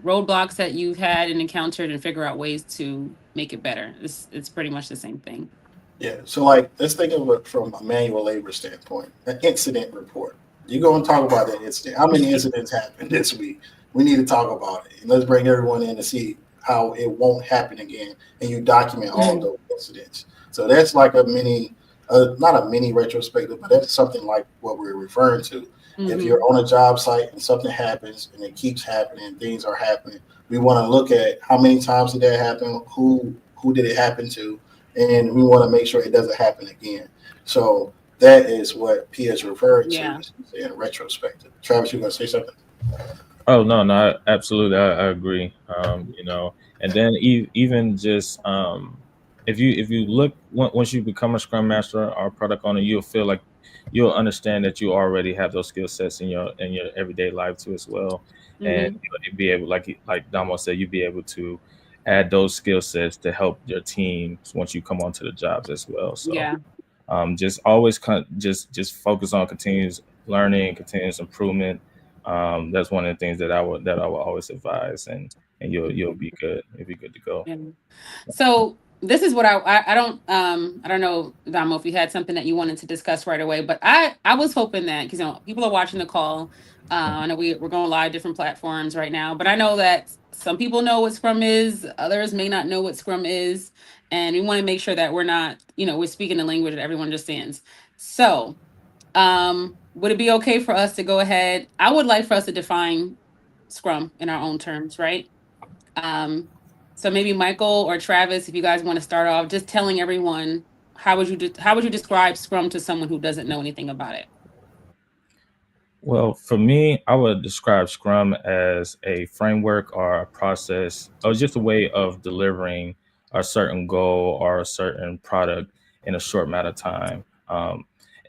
roadblocks that you've had and encountered and figure out ways to make it better. It's pretty much the same thing. Yeah. So let's think of it from a manual labor standpoint, an incident report. You go and talk about that incident. How many incidents happened this week? We need to talk about it. And let's bring everyone in to see how it won't happen again. And you document all those incidents. So that's like a mini, not a mini retrospective, but that's something like what we're referring to. If you're on a job site and something happens and it keeps happening, things are happening, we want to look at how many times did that happen, who did it happen to, and we want to make sure it doesn't happen again. So that is what Pia is referring to in retrospective. Travis, you going to say something? Oh, no, absolutely. I agree. And then even just if you look, once you become a Scrum Master or product owner, you'll feel like you'll understand that you already have those skill sets in your everyday life too as well. And you'll be able, like Damo said, you'll be able to add those skill sets to help your team once you come onto the jobs as well. So just always just focus on continuous learning, continuous improvement. That's one of the things that I will always advise, and you'll be good. You'll be good to go. Yeah. So this is what I don't know, Damo, if you had something that you wanted to discuss right away, but I was hoping that, because people are watching the call. I know we're going live different platforms right now, but I know that some people know what Scrum is, others may not know what Scrum is, and we want to make sure that we're not, we're speaking the language that everyone understands. So would it be okay for us to go ahead? I would like for us to define Scrum in our own terms, right? So maybe Michael or Travis, if you guys want to start off, just telling everyone, how would you describe Scrum to someone who doesn't know anything about it? Well, for me, I would describe Scrum as a framework or a process, or just a way of delivering a certain goal or a certain product in a short amount of time.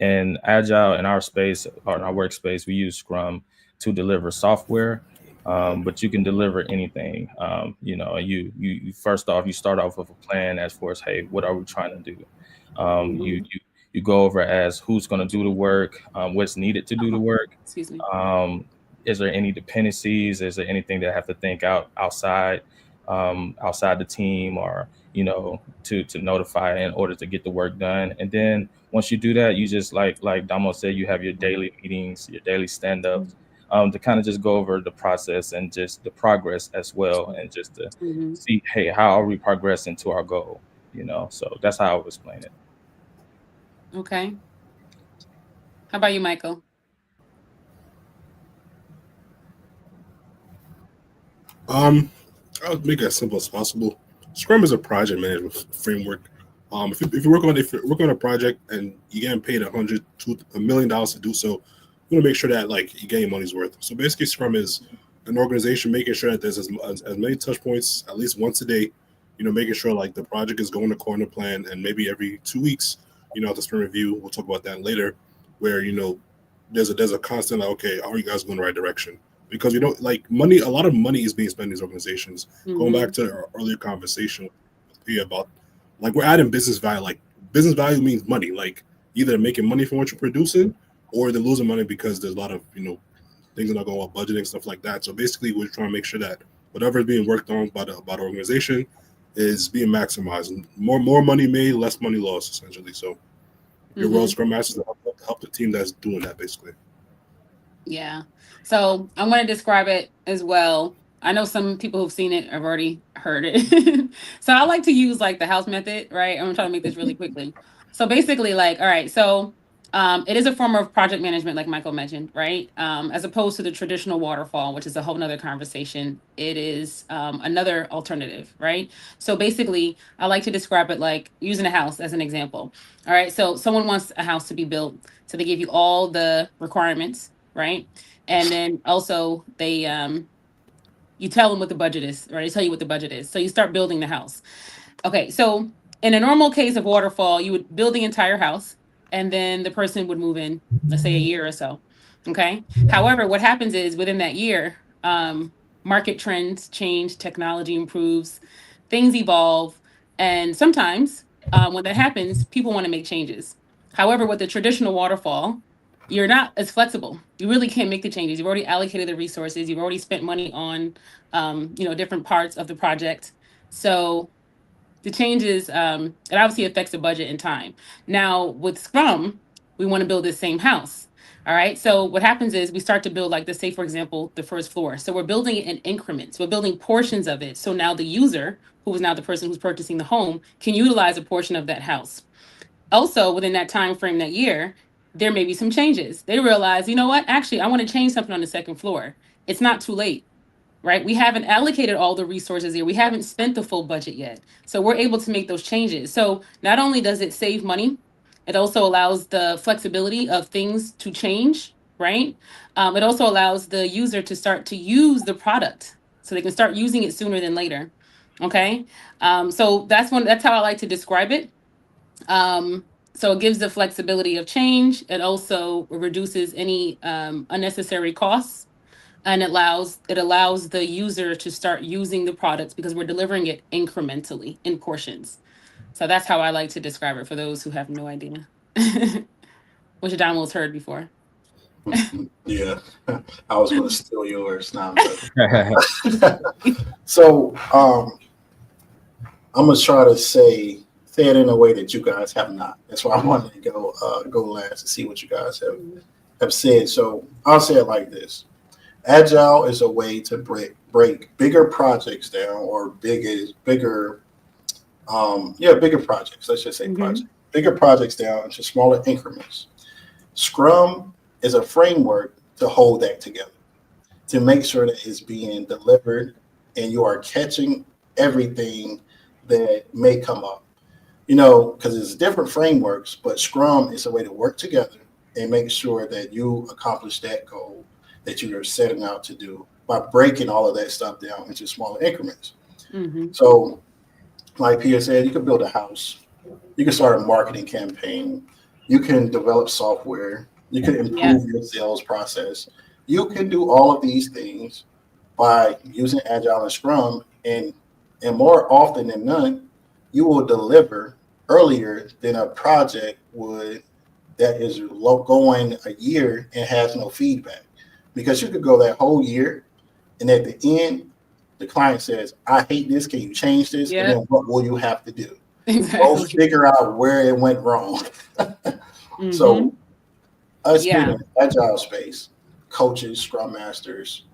And Agile, in our space or in our workspace, we use Scrum to deliver software. But you can deliver anything. You first off, you start off with a plan as far as, hey, what are we trying to do? You go over as who's going to do the work, what's needed to do the work. Excuse me. Is there any dependencies? Is there anything that I have to think outside the team, or to notify in order to get the work done? And then once you do that, you just like Damo said, you have your daily meetings, your daily stand-ups. To kind of just go over the process and just the progress as well, and just to see, hey, how are we progressing to our goal? So that's how I would explain it. Okay. How about you, Michael? I'll make it as simple as possible. Scrum is a project management framework. If you work on a project and you're getting paid $100 to $1 million to do so, you want to make sure that like you get your money's worth. So basically, Scrum is an organization making sure that there's as many touch points at least once a day. Making sure like the project is going according to plan, and maybe every 2 weeks, the sprint review. We'll talk about that later, where there's a constant like, okay, are you guys going the right direction? Because like money, a lot of money is being spent in these organizations. Going back to our earlier conversation about like we're adding business value. Like business value means money. Like either making money from what you're producing, or they're losing money because there's a lot of things are not going well, budgeting, stuff like that. So basically, we're trying to make sure that whatever is being worked on by the organization is being maximized. More money made, less money lost, essentially. So your role Scrum Masters to help the team that's doing that, basically. Yeah. So I'm going to describe it as well. I know some people who've seen it have already heard it. So I like to use like the house method, right? I'm going to try to make this really quickly. So basically, like, all right, so it is a form of project management, like Michael mentioned, right? As opposed to the traditional waterfall, which is a whole nother conversation. It is another alternative, right? So basically, I like to describe it like using a house as an example. All right, so someone wants a house to be built. So they give you all the requirements, right? And then also they you tell them what the budget is, right? They tell you what the budget is. So you start building the house. Okay, so in a normal case of waterfall, you would build the entire house and then the person would move in, let's say a year or so. Okay. However, what happens is within that year, market trends change, technology improves, things evolve. And sometimes when that happens, people want to make changes. However, with the traditional waterfall, you're not as flexible. You really can't make the changes. You've already allocated the resources. You've already spent money on, different parts of the project. So the changes, it obviously affects the budget and time. Now with Scrum, we want to build this same house. All right. So what happens is we start to build like this, say, for example, the first floor. So we're building it in increments. We're building portions of it. So now the user, who is now the person who's purchasing the home, can utilize a portion of that house. Also, within that time frame, that year, there may be some changes. They realize, you know what, actually, I want to change something on the second floor. It's not too late, right? We haven't allocated all the resources here. We haven't spent the full budget yet. So we're able to make those changes. So not only does it save money, it also allows the flexibility of things to change, right? It also allows the user to start to use the product so they can start using it sooner than later. Okay. So that's how I like to describe it. So it gives the flexibility of change. It also reduces any unnecessary costs, and it allows the user to start using the products because we're delivering it incrementally in portions. So that's how I like to describe it for those who have no idea, which Don Will's heard before. Yeah, I was going to steal yours now. So I'm gonna try to say it in a way that you guys have not. That's why I wanted to go last to see what you guys have said. So I'll say it like this: Agile is a way to break bigger projects down, or bigger projects. Let's just say bigger projects down into smaller increments. Scrum is a framework to hold that together, to make sure that it's being delivered and you are catching everything that may come up. Because it's different frameworks, but Scrum is a way to work together and make sure that you accomplish that goal that you are setting out to do by breaking all of that stuff down into smaller increments. So, like Pia said, you can build a house, you can start a marketing campaign, you can develop software, you can improve your sales process. You can do all of these things by using Agile and Scrum, and more often than not, you will deliver earlier than a project would that is going a year and has no feedback. Because you could go that whole year, and at the end, the client says, I hate this, can you change this? And then what will you have to do? Exactly. Go figure out where it went wrong. So us being in the Agile space, coaches, Scrum Masters,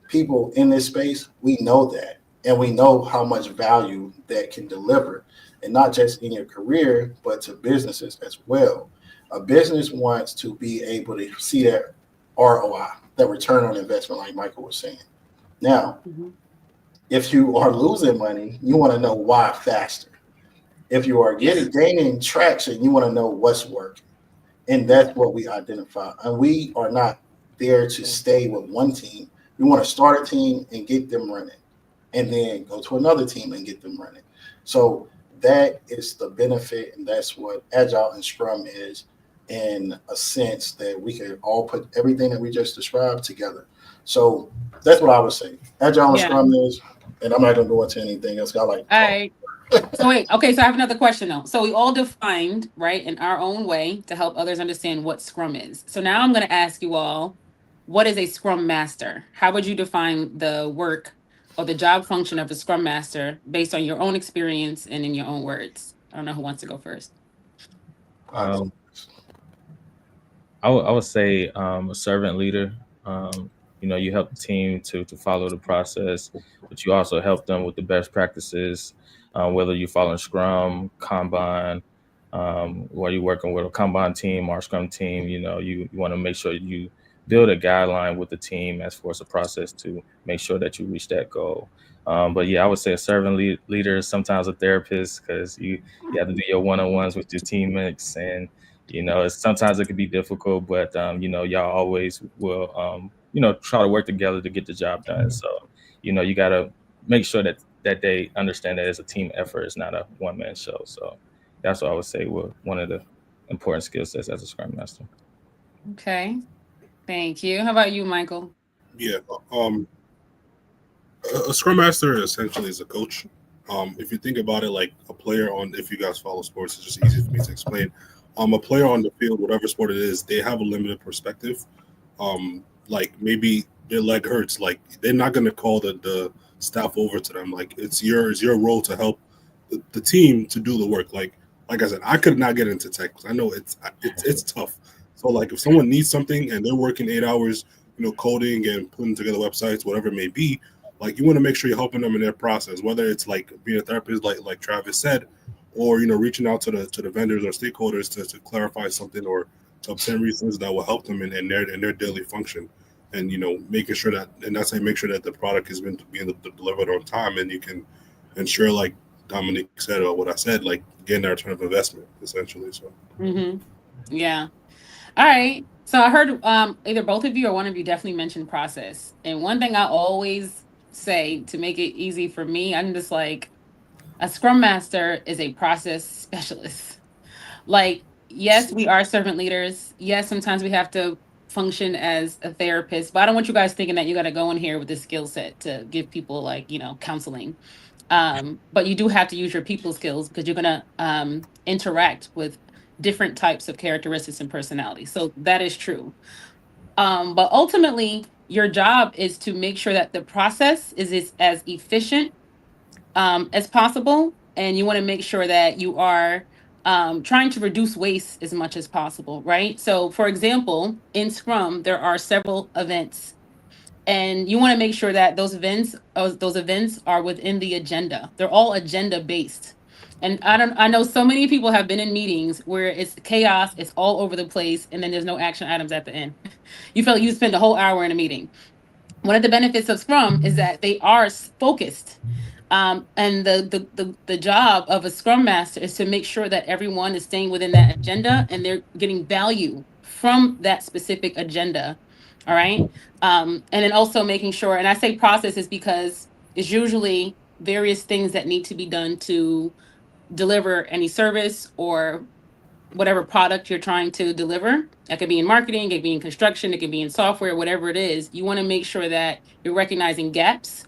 people in this space, we know that. And we know how much value that can deliver, and not just in your career, but to businesses as well. A business wants to be able to see that ROI, that return on investment, like Michael was saying. Now, if you are losing money, you want to know why faster. If you are gaining traction, you want to know what's working. And that's what we identify. And we are not there to stay with one team. We want to start a team and get them running, and then go to another team and get them running. So that is the benefit, and that's what Agile and Scrum is, in a sense that we can all put everything that we just described together. So that's what I would say. Agile and Scrum is, and I'm not going to go into anything else. All right. So wait, okay, so I have another question though. So we all defined, right, in our own way to help others understand what Scrum is. So now I'm going to ask you all, what is a Scrum Master? How would you define the work or the job function of a Scrum Master based on your own experience and in your own words? I don't know who wants to go first. I would say a servant leader. You help the team to follow the process, but you also help them with the best practices, whether you're following Scrum, Kanban, or you're working with a Kanban team or a Scrum team. You want to make sure you build a guideline with the team as far as a process to make sure that you reach that goal. But yeah, I would say a servant leader, sometimes a therapist, because you have to do your one-on-ones with your teammates, and sometimes it can be difficult, but y'all always will try to work together to get the job done. So you got to make sure that they understand that it's a team effort, it's not a one-man show. So that's what I would say one of the important skill sets as a Scrum Master. Okay, thank you. How about you, Michael? Yeah, a Scrum Master essentially is a coach. If you think about it like a player if you guys follow sports, it's just easy for me to explain. A player on the field, whatever sport it is, they have a limited perspective. Like maybe their leg hurts, like they're not going to call the staff over to them. Like it's your role to help the team to do the work. Like I said, I could not get into tech because I know it's tough. So like if someone needs something and they're working 8 hours, coding and putting together websites, whatever it may be, like you want to make sure you're helping them in their process, whether it's like being a therapist, like Travis said, or reaching out to the vendors or stakeholders to clarify something or to obtain reasons that will help them in their daily function, and making sure that, and that's how you make sure that the product is being delivered on time, and you can ensure, like Dominique said or what I said, like getting that return of investment essentially. So yeah. All right. So I heard either both of you or one of you definitely mentioned process, and one thing I always say to make it easy for me, I'm just like, a Scrum Master is a process specialist. Like, yes, we are servant leaders. Yes, sometimes we have to function as a therapist, but I don't want you guys thinking that you got to go in here with a skill set to give people counseling. But you do have to use your people skills because you're going to interact with different types of characteristics and personality. So that is true. But ultimately, your job is to make sure that the process is as efficient as possible, and you want to make sure that you are trying to reduce waste as much as possible, right? So, for example, in Scrum, there are several events, and you want to make sure that those events are within the agenda. They're all agenda based. And I know so many people have been in meetings where it's chaos, it's all over the place, and then there's no action items at the end. You feel like you spend a whole hour in a meeting. One of the benefits of Scrum is that they are focused. And the job of a Scrum Master is to make sure that everyone is staying within that agenda and they're getting value from that specific agenda. All right. And then also making sure, and I say processes because it's usually various things that need to be done to deliver any service or whatever product you're trying to deliver. That could be in marketing, it could be in construction, it could be in software, whatever it is. You want to make sure that you're recognizing gaps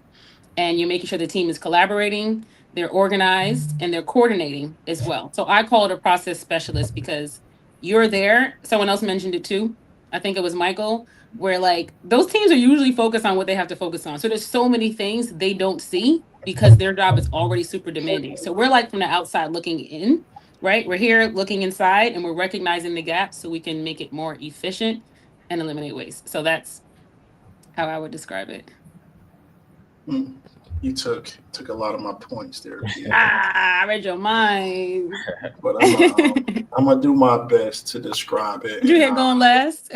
and you're making sure the team is collaborating, they're organized, and they're coordinating as well. So I call it a process specialist because you're there. Someone else mentioned it too. I think it was Michael, where like those teams are usually focused on what they have to focus on. So there's so many things they don't see because their job is already super demanding. So we're like from the outside looking in, right? We're here looking inside and we're recognizing the gaps so we can make it more efficient and eliminate waste. So that's how I would describe it. You took a lot of my points there. I read your mind. But I'm gonna do my best to describe it. Did you hear going last?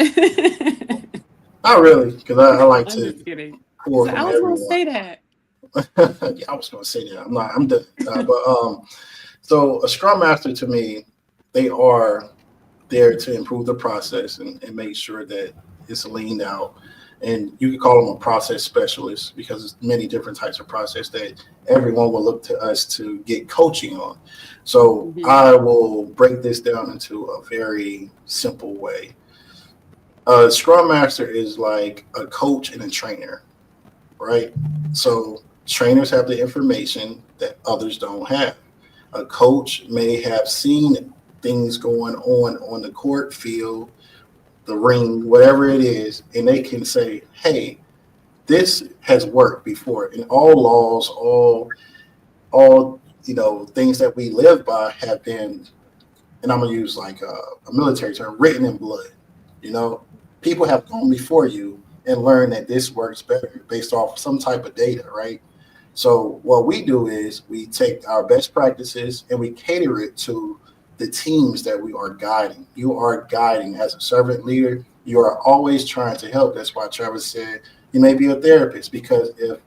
Not really, because I like I'm to just kidding. pull So from I was everyone. gonna say that. Yeah, I was gonna say that. I'm done. So a Scrum Master to me, they are there to improve the process and make sure that it's leaned out. And you could call them a process specialist because there's many different types of process that everyone will look to us to get coaching on. So I will break this down into a very simple way. A Scrum Master is like a coach and a trainer, right? So trainers have the information that others don't have. A coach may have seen things going on the court field, the ring, whatever it is, and they can say, hey, this has worked before. And all laws, all things that we live by have been, and I'm gonna use like a military term, written in blood. People have gone before you and learned that this works better based off some type of data, right? So what we do is we take our best practices and we cater it to the teams that we are guiding. You are guiding as a servant leader. You are always trying to help. That's why Travis said you may be a therapist, because if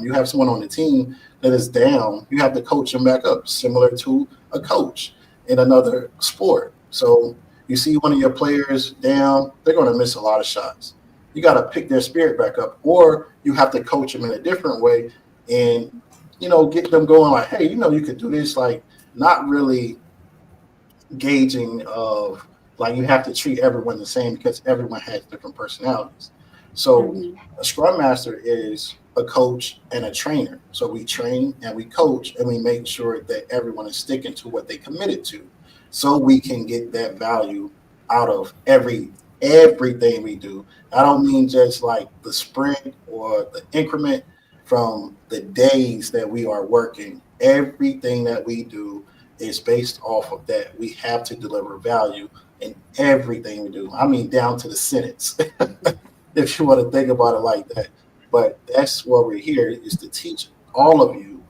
you have someone on the team that is down, you have to coach them back up, similar to a coach in another sport. So you see one of your players down, they're going to miss a lot of shots. You got to pick their spirit back up, or you have to coach them in a different way and, get them going like, hey, you could do this, like not really gauging of like you have to treat everyone the same because everyone has different personalities. So a Scrum Master is a coach and a trainer. So we train and we coach and we make sure that everyone is sticking to what they committed to, so we can get that value out of everything we do. I don't mean just like the sprint or the increment, from the days that we are working. Everything that we do is based off of that. We have to deliver value in everything we do. I mean, down to the sentence, if you want to think about it like that. But that's what we're here, is to teach all of you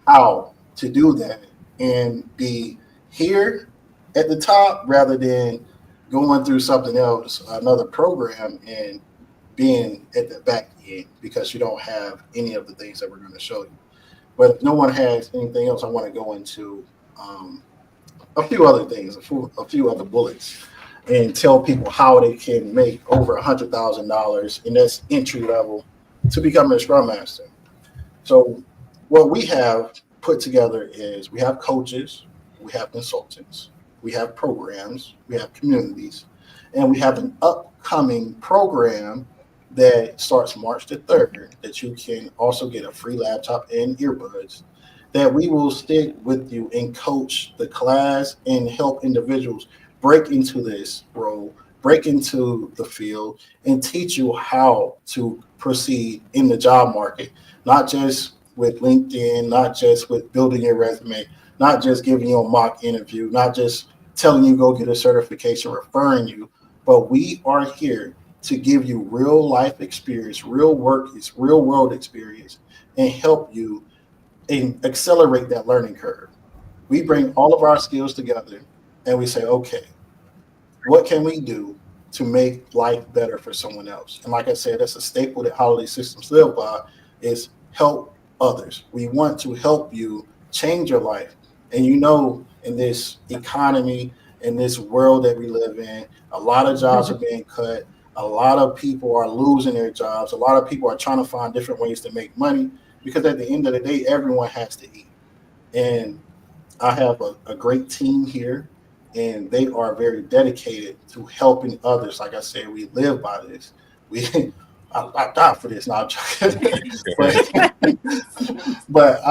how to do that and be here at the top rather than going through something else, another program, and being at the back end because you don't have any of the things that we're going to show you. But if no one has anything else, I want to go into a few other things, a few other bullets, and tell people how they can make over $100,000, and that's entry level, to becoming a Scrum Master. So what we have put together is we have coaches, we have consultants, we have programs, we have communities, and we have an upcoming program that starts March the 3rd that you can also get a free laptop and earbuds, that we will stick with you and coach the class and help individuals break into this role, break into the field, and teach you how to proceed in the job market, not just with LinkedIn, not just with building your resume, not just giving you a mock interview, not just telling you go get a certification, referring you, but we are here to give you real life experience, real work, it's real world experience, and help you and accelerate that learning curve. We bring all of our skills together and we say, okay, what can we do to make life better for someone else? And like I said, that's a staple that Holiday Systems live by, is help others. We want to help you change your life. And in this economy, in this world that we live in, a lot of jobs are being cut. A lot of people are losing their jobs. A lot of people are trying to find different ways to make money, because at the end of the day, everyone has to eat. And I have a great team here, and they are very dedicated to helping others. Like I said, we live by this. I die for this. Now I'm joking. but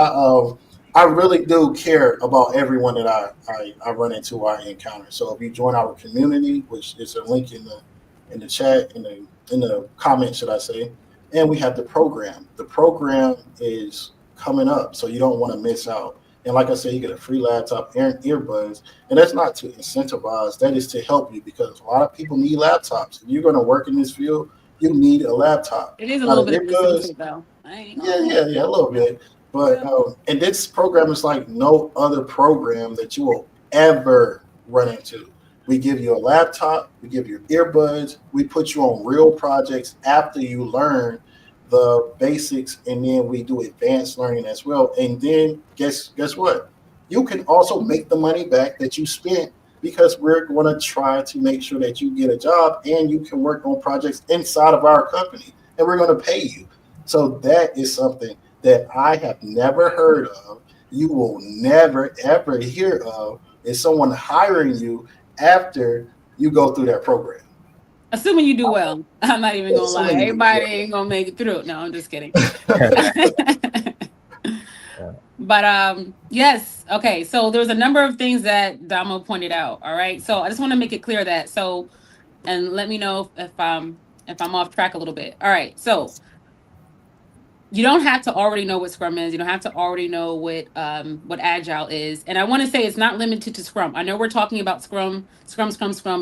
I really do care about everyone that I run into, I encounter. So if you join our community, which is a link in the chat, in the comments, should I say, and we have the program. The program is coming up, so you don't want to miss out. And like I said, you get a free laptop and earbuds, and that's not to incentivize, that is to help you, because a lot of people need laptops. If you're going to work in this field, you need a laptop. It is a little bit of incentive, though. Yeah, a little bit. But and this program is like no other program that you will ever run into. We give you a laptop, we give you earbuds, we put you on real projects after you learn the basics, and then we do advanced learning as well. And then guess what? You can also make the money back that you spent because we're going to try to make sure that you get a job and you can work on projects inside of our company, and we're going to pay you. So that is something that I have never heard of. You will never ever hear of is someone hiring you after you go through that program. Assuming you do well. I'm not even gonna lie. Assuming you do Everybody well. ain't gonna make it through. No, I'm just kidding. Yeah. But yes, okay. So there's a number of things that Damo pointed out. All right. So I just want to make it clear that and let me know if I'm off track a little bit. All right. So you don't have to already know what Scrum is. You don't have to already know what Agile is. And I want to say it's not limited to Scrum. I know we're talking about Scrum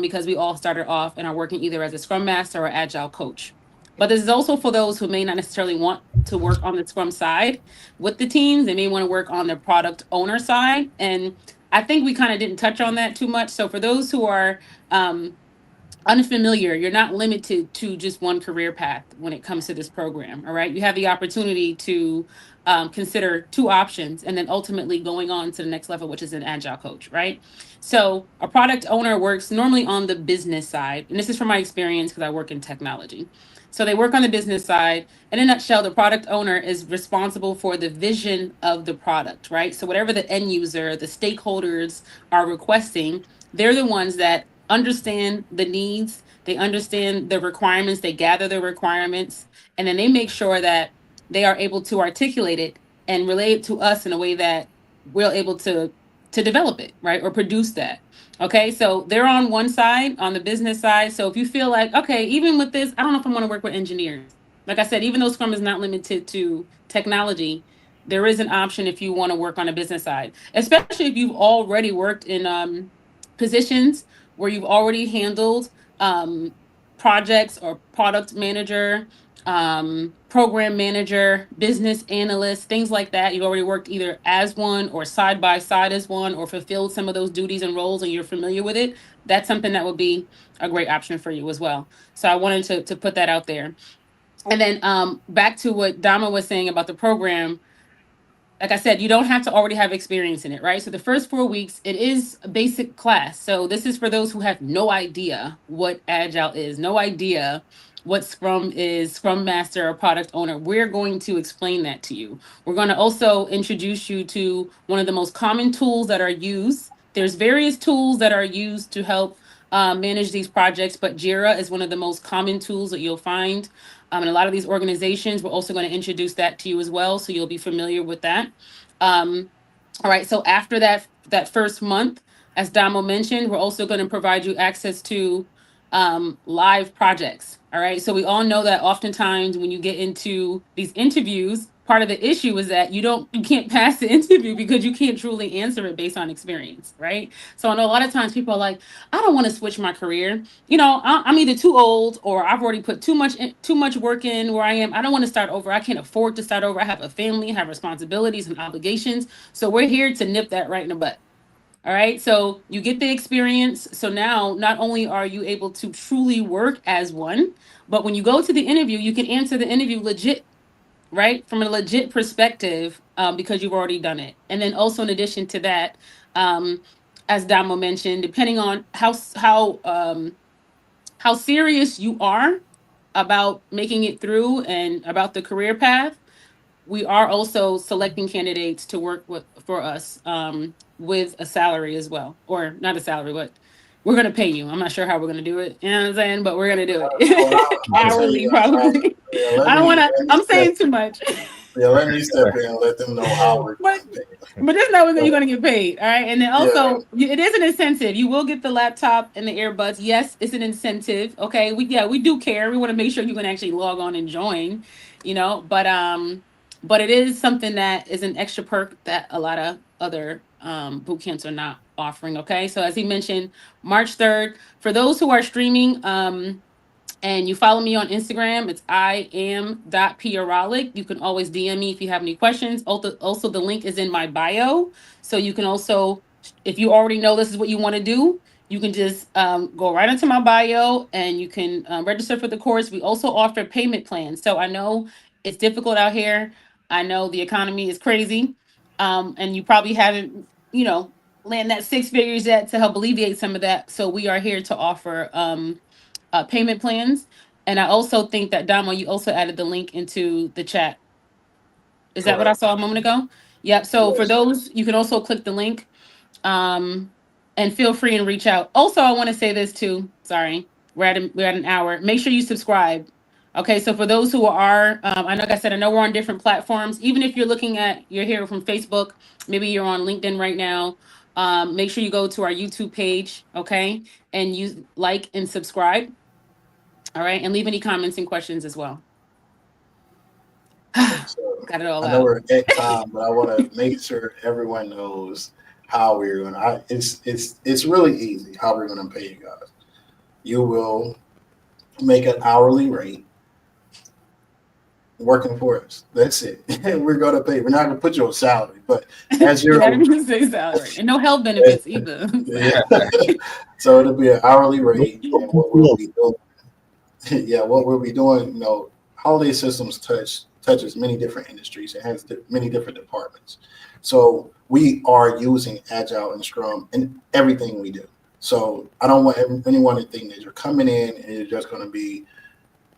because we all started off and are working either as a Scrum Master or Agile coach. But this is also for those who may not necessarily want to work on the Scrum side with the teams. They may want to work on the product owner side. And I think we kind of didn't touch on that too much. So for those who are unfamiliar, you're not limited to just one career path when it comes to this program. All right. You have the opportunity to consider two options and then ultimately going on to the next level, which is an agile coach. Right. So a product owner works normally on the business side. And this is from my experience because I work in technology. So they work on the business side. In a nutshell, the product owner is responsible for the vision of the product, right? So whatever the end user, the stakeholders are requesting, they're the ones that understand the needs, they understand the requirements, they gather the requirements, and then they make sure that they are able to articulate it and relay it to us in a way that we're able to develop it, right? Or produce that. Okay, so they're on one side, on the business side. So if you feel like, okay, even with this, I don't know if I want to work with engineers. Like I said, even though Scrum is not limited to technology, there is an option if you want to work on a business side, especially if you've already worked in positions where you've already handled um, projects or product manager, program manager, business analyst, things like that. You've already worked either as one or side by side as one or fulfilled some of those duties and roles and you're familiar with it. That's something that would be a great option for you as well. So I wanted to put that out there. And then back to what Dama was saying about the program, like I said, you don't have to already have experience in it, right? So the first 4 weeks, it is a basic class. So this is for those who have no idea what Agile is, no idea what Scrum is, Scrum Master or product owner. We're going to explain that to you. We're going to also introduce you to one of the most common tools that are used. There's various tools that are used to help manage these projects, but Jira is one of the most common tools that you'll find. And a lot of these organizations, we're also going to introduce that to you as well. So you'll be familiar with that. Um, all right. So after that first month, as Damo mentioned, we're also going to provide you access to live projects. All right. So we all know that oftentimes when you get into these interviews, part of the issue is that you can't pass the interview because you can't truly answer it based on experience. Right. So I know a lot of times people are like, I don't want to switch my career. I'm either too old or I've already put too much work in where I am. I don't want to start over. I can't afford to start over. I have a family, I have responsibilities and obligations. So we're here to nip that right in the butt. All right. So you get the experience. So now not only are you able to truly work as one, but when you go to the interview, you can answer the interview legit, right? From a legit perspective, because you've already done it. And then also in addition to that, um, as Damo mentioned, depending on how serious you are about making it through and about the career path, we are also selecting candidates to work for us with a salary as well, or not a salary, but we're going to pay you. I'm not sure how we're going to do it. You know what I'm saying? But we're going to do it. Hourly, probably. I don't want to, I'm saying too much. Yeah, let me step in and let them know how we're But just know that you're going to get paid. All right. And then also, it is an incentive. You will get the laptop and the earbuds. Yes, it's an incentive. Okay. We do care. We want to make sure you can actually log on and join, but it is something that is an extra perk that a lot of other boot camps are not offering. Okay. So as he mentioned, March 3rd, for those who are streaming, And you follow me on Instagram. It's iam.pioralic. You can always DM me if you have any questions. Also, the link is in my bio. So you can also, if you already know this is what you want to do, you can just go right into my bio and you can register for the course. We also offer payment plans. So I know it's difficult out here. I know the economy is crazy. And you probably haven't, land that six figures yet to help alleviate some of that. So we are here to offer payment plans. And I also think that Damo, you also added the link into the chat. Is that what I Correct. saw a moment ago? Yep. So for Yes. those, you can also click the link, and feel free and reach out. Also, I want to say this too. Sorry, we're at an hour. Make sure you subscribe. Okay, so for those who are, like I said, I know we're on different platforms. Even if you're here from Facebook, maybe you're on LinkedIn right now. Make sure you go to our YouTube page, okay, and you like and subscribe. All right, and leave any comments and questions as well. So Got it all I know out. we're at time, but I want to make sure everyone knows how we're going to. It's really easy how we're going to pay you guys. You will make an hourly rate working for us. That's it. We're going to pay. We're not going to put you on salary, but as You you're didn't even say salary, and no health benefits either. yeah. So it'll be an hourly rate, and what we'll be doing. Yeah, what we'll be doing. Holiday Systems touches many different industries. It has many different departments. So we are using Agile and Scrum in everything we do. So I don't want anyone to think that you're coming in and you're just going to be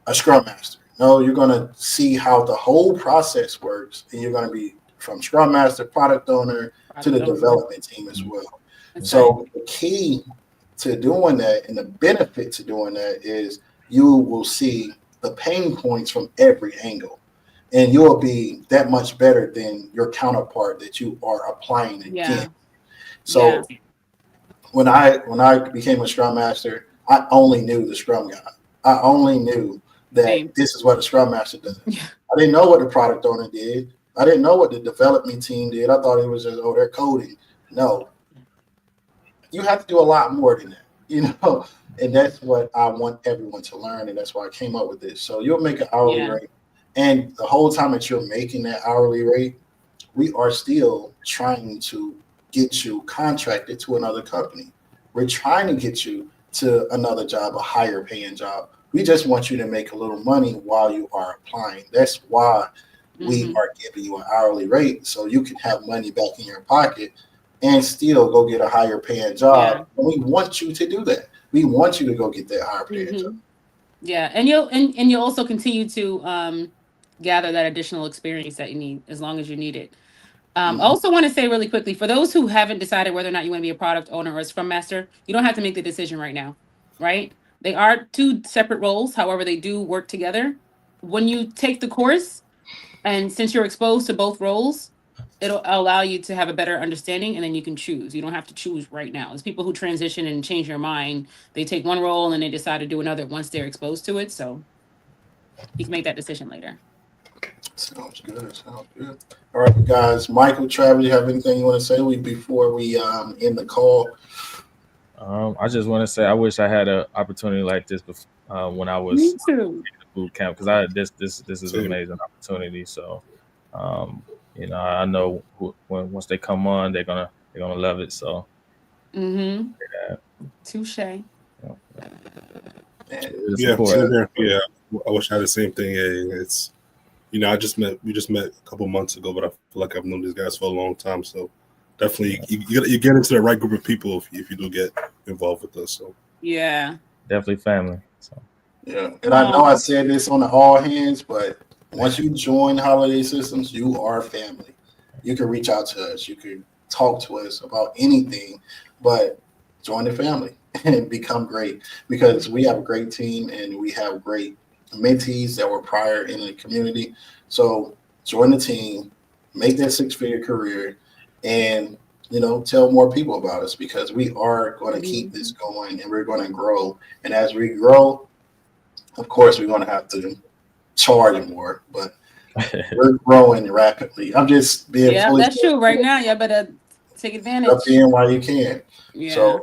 a Scrum Master. No, you're going to see how the whole process works, and you're going to be from Scrum Master, product owner, to the development team as well. So the key to doing that and the benefit to doing that is you will see the pain points from every angle, and you'll be that much better than your counterpart that you are applying again. Yeah. So when I became a Scrum Master, I only knew the Scrum guy. I only knew that this is what a Scrum Master does. I didn't know what the product owner did. I didn't know what the development team did. I thought it was just, they're coding. No, you have to do a lot more than that, and that's what I want everyone to learn, and that's why I came up with this. So you'll make an hourly rate, and the whole time that you're making that hourly rate, we are still trying to get you contracted to another company. We're trying to get you to another job, a higher paying job. We just want you to make a little money while you are applying. That's why we are giving you an hourly rate, so you can have money back in your pocket and still go get a higher paying job. Yeah. And we want you to do that. We want you to go get that higher paying job. Yeah, and you'll also continue to gather that additional experience that you need, as long as you need it. I also want to say really quickly, for those who haven't decided whether or not you want to be a product owner or a Scrum Master, you don't have to make the decision right now, right? They are two separate roles. However, they do work together. When you take the course, and since you're exposed to both roles, it'll allow you to have a better understanding, and then you can choose. You don't have to choose right now. There's people who transition and change their mind. They take one role and they decide to do another once they're exposed to it. So you can make that decision later. Sounds good. All right, guys. Michael, Travis, you have anything you want to say before we end the call? I just want to say I wish I had an opportunity like this when I was in the boot camp, because this is an amazing opportunity. So I know once they come on, they're gonna love it. So touche. Yeah, I wish I had the same thing. It's we just met a couple months ago, but I feel like I've known these guys for a long time. So definitely, you get into the right group of people if you do get involved with us. So definitely family. So and I know I said this on the all hands, but once you join Holiday Systems, you are family. You can reach out to us. You can talk to us about anything, but join the family and become great, because we have a great team and we have great mentees that were prior in the community. So join the team, make that six-figure career, and tell more people about us, because we are going to keep this going and we're going to grow. And as we grow, of course, we're going to have to charge more, but we're growing rapidly. I'm just being that's true. Right now, y'all better take advantage. Jump in while you can. So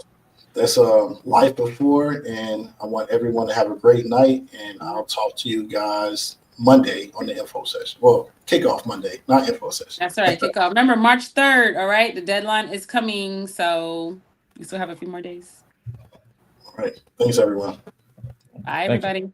that's life before, and I want everyone to have a great night, and I'll talk to you guys Monday on the info session. Well, kickoff Monday, not info session. That's right. Kickoff. Remember, March 3rd. All right. The deadline is coming. So you still have a few more days. All right. Thanks, everyone. Bye, everybody.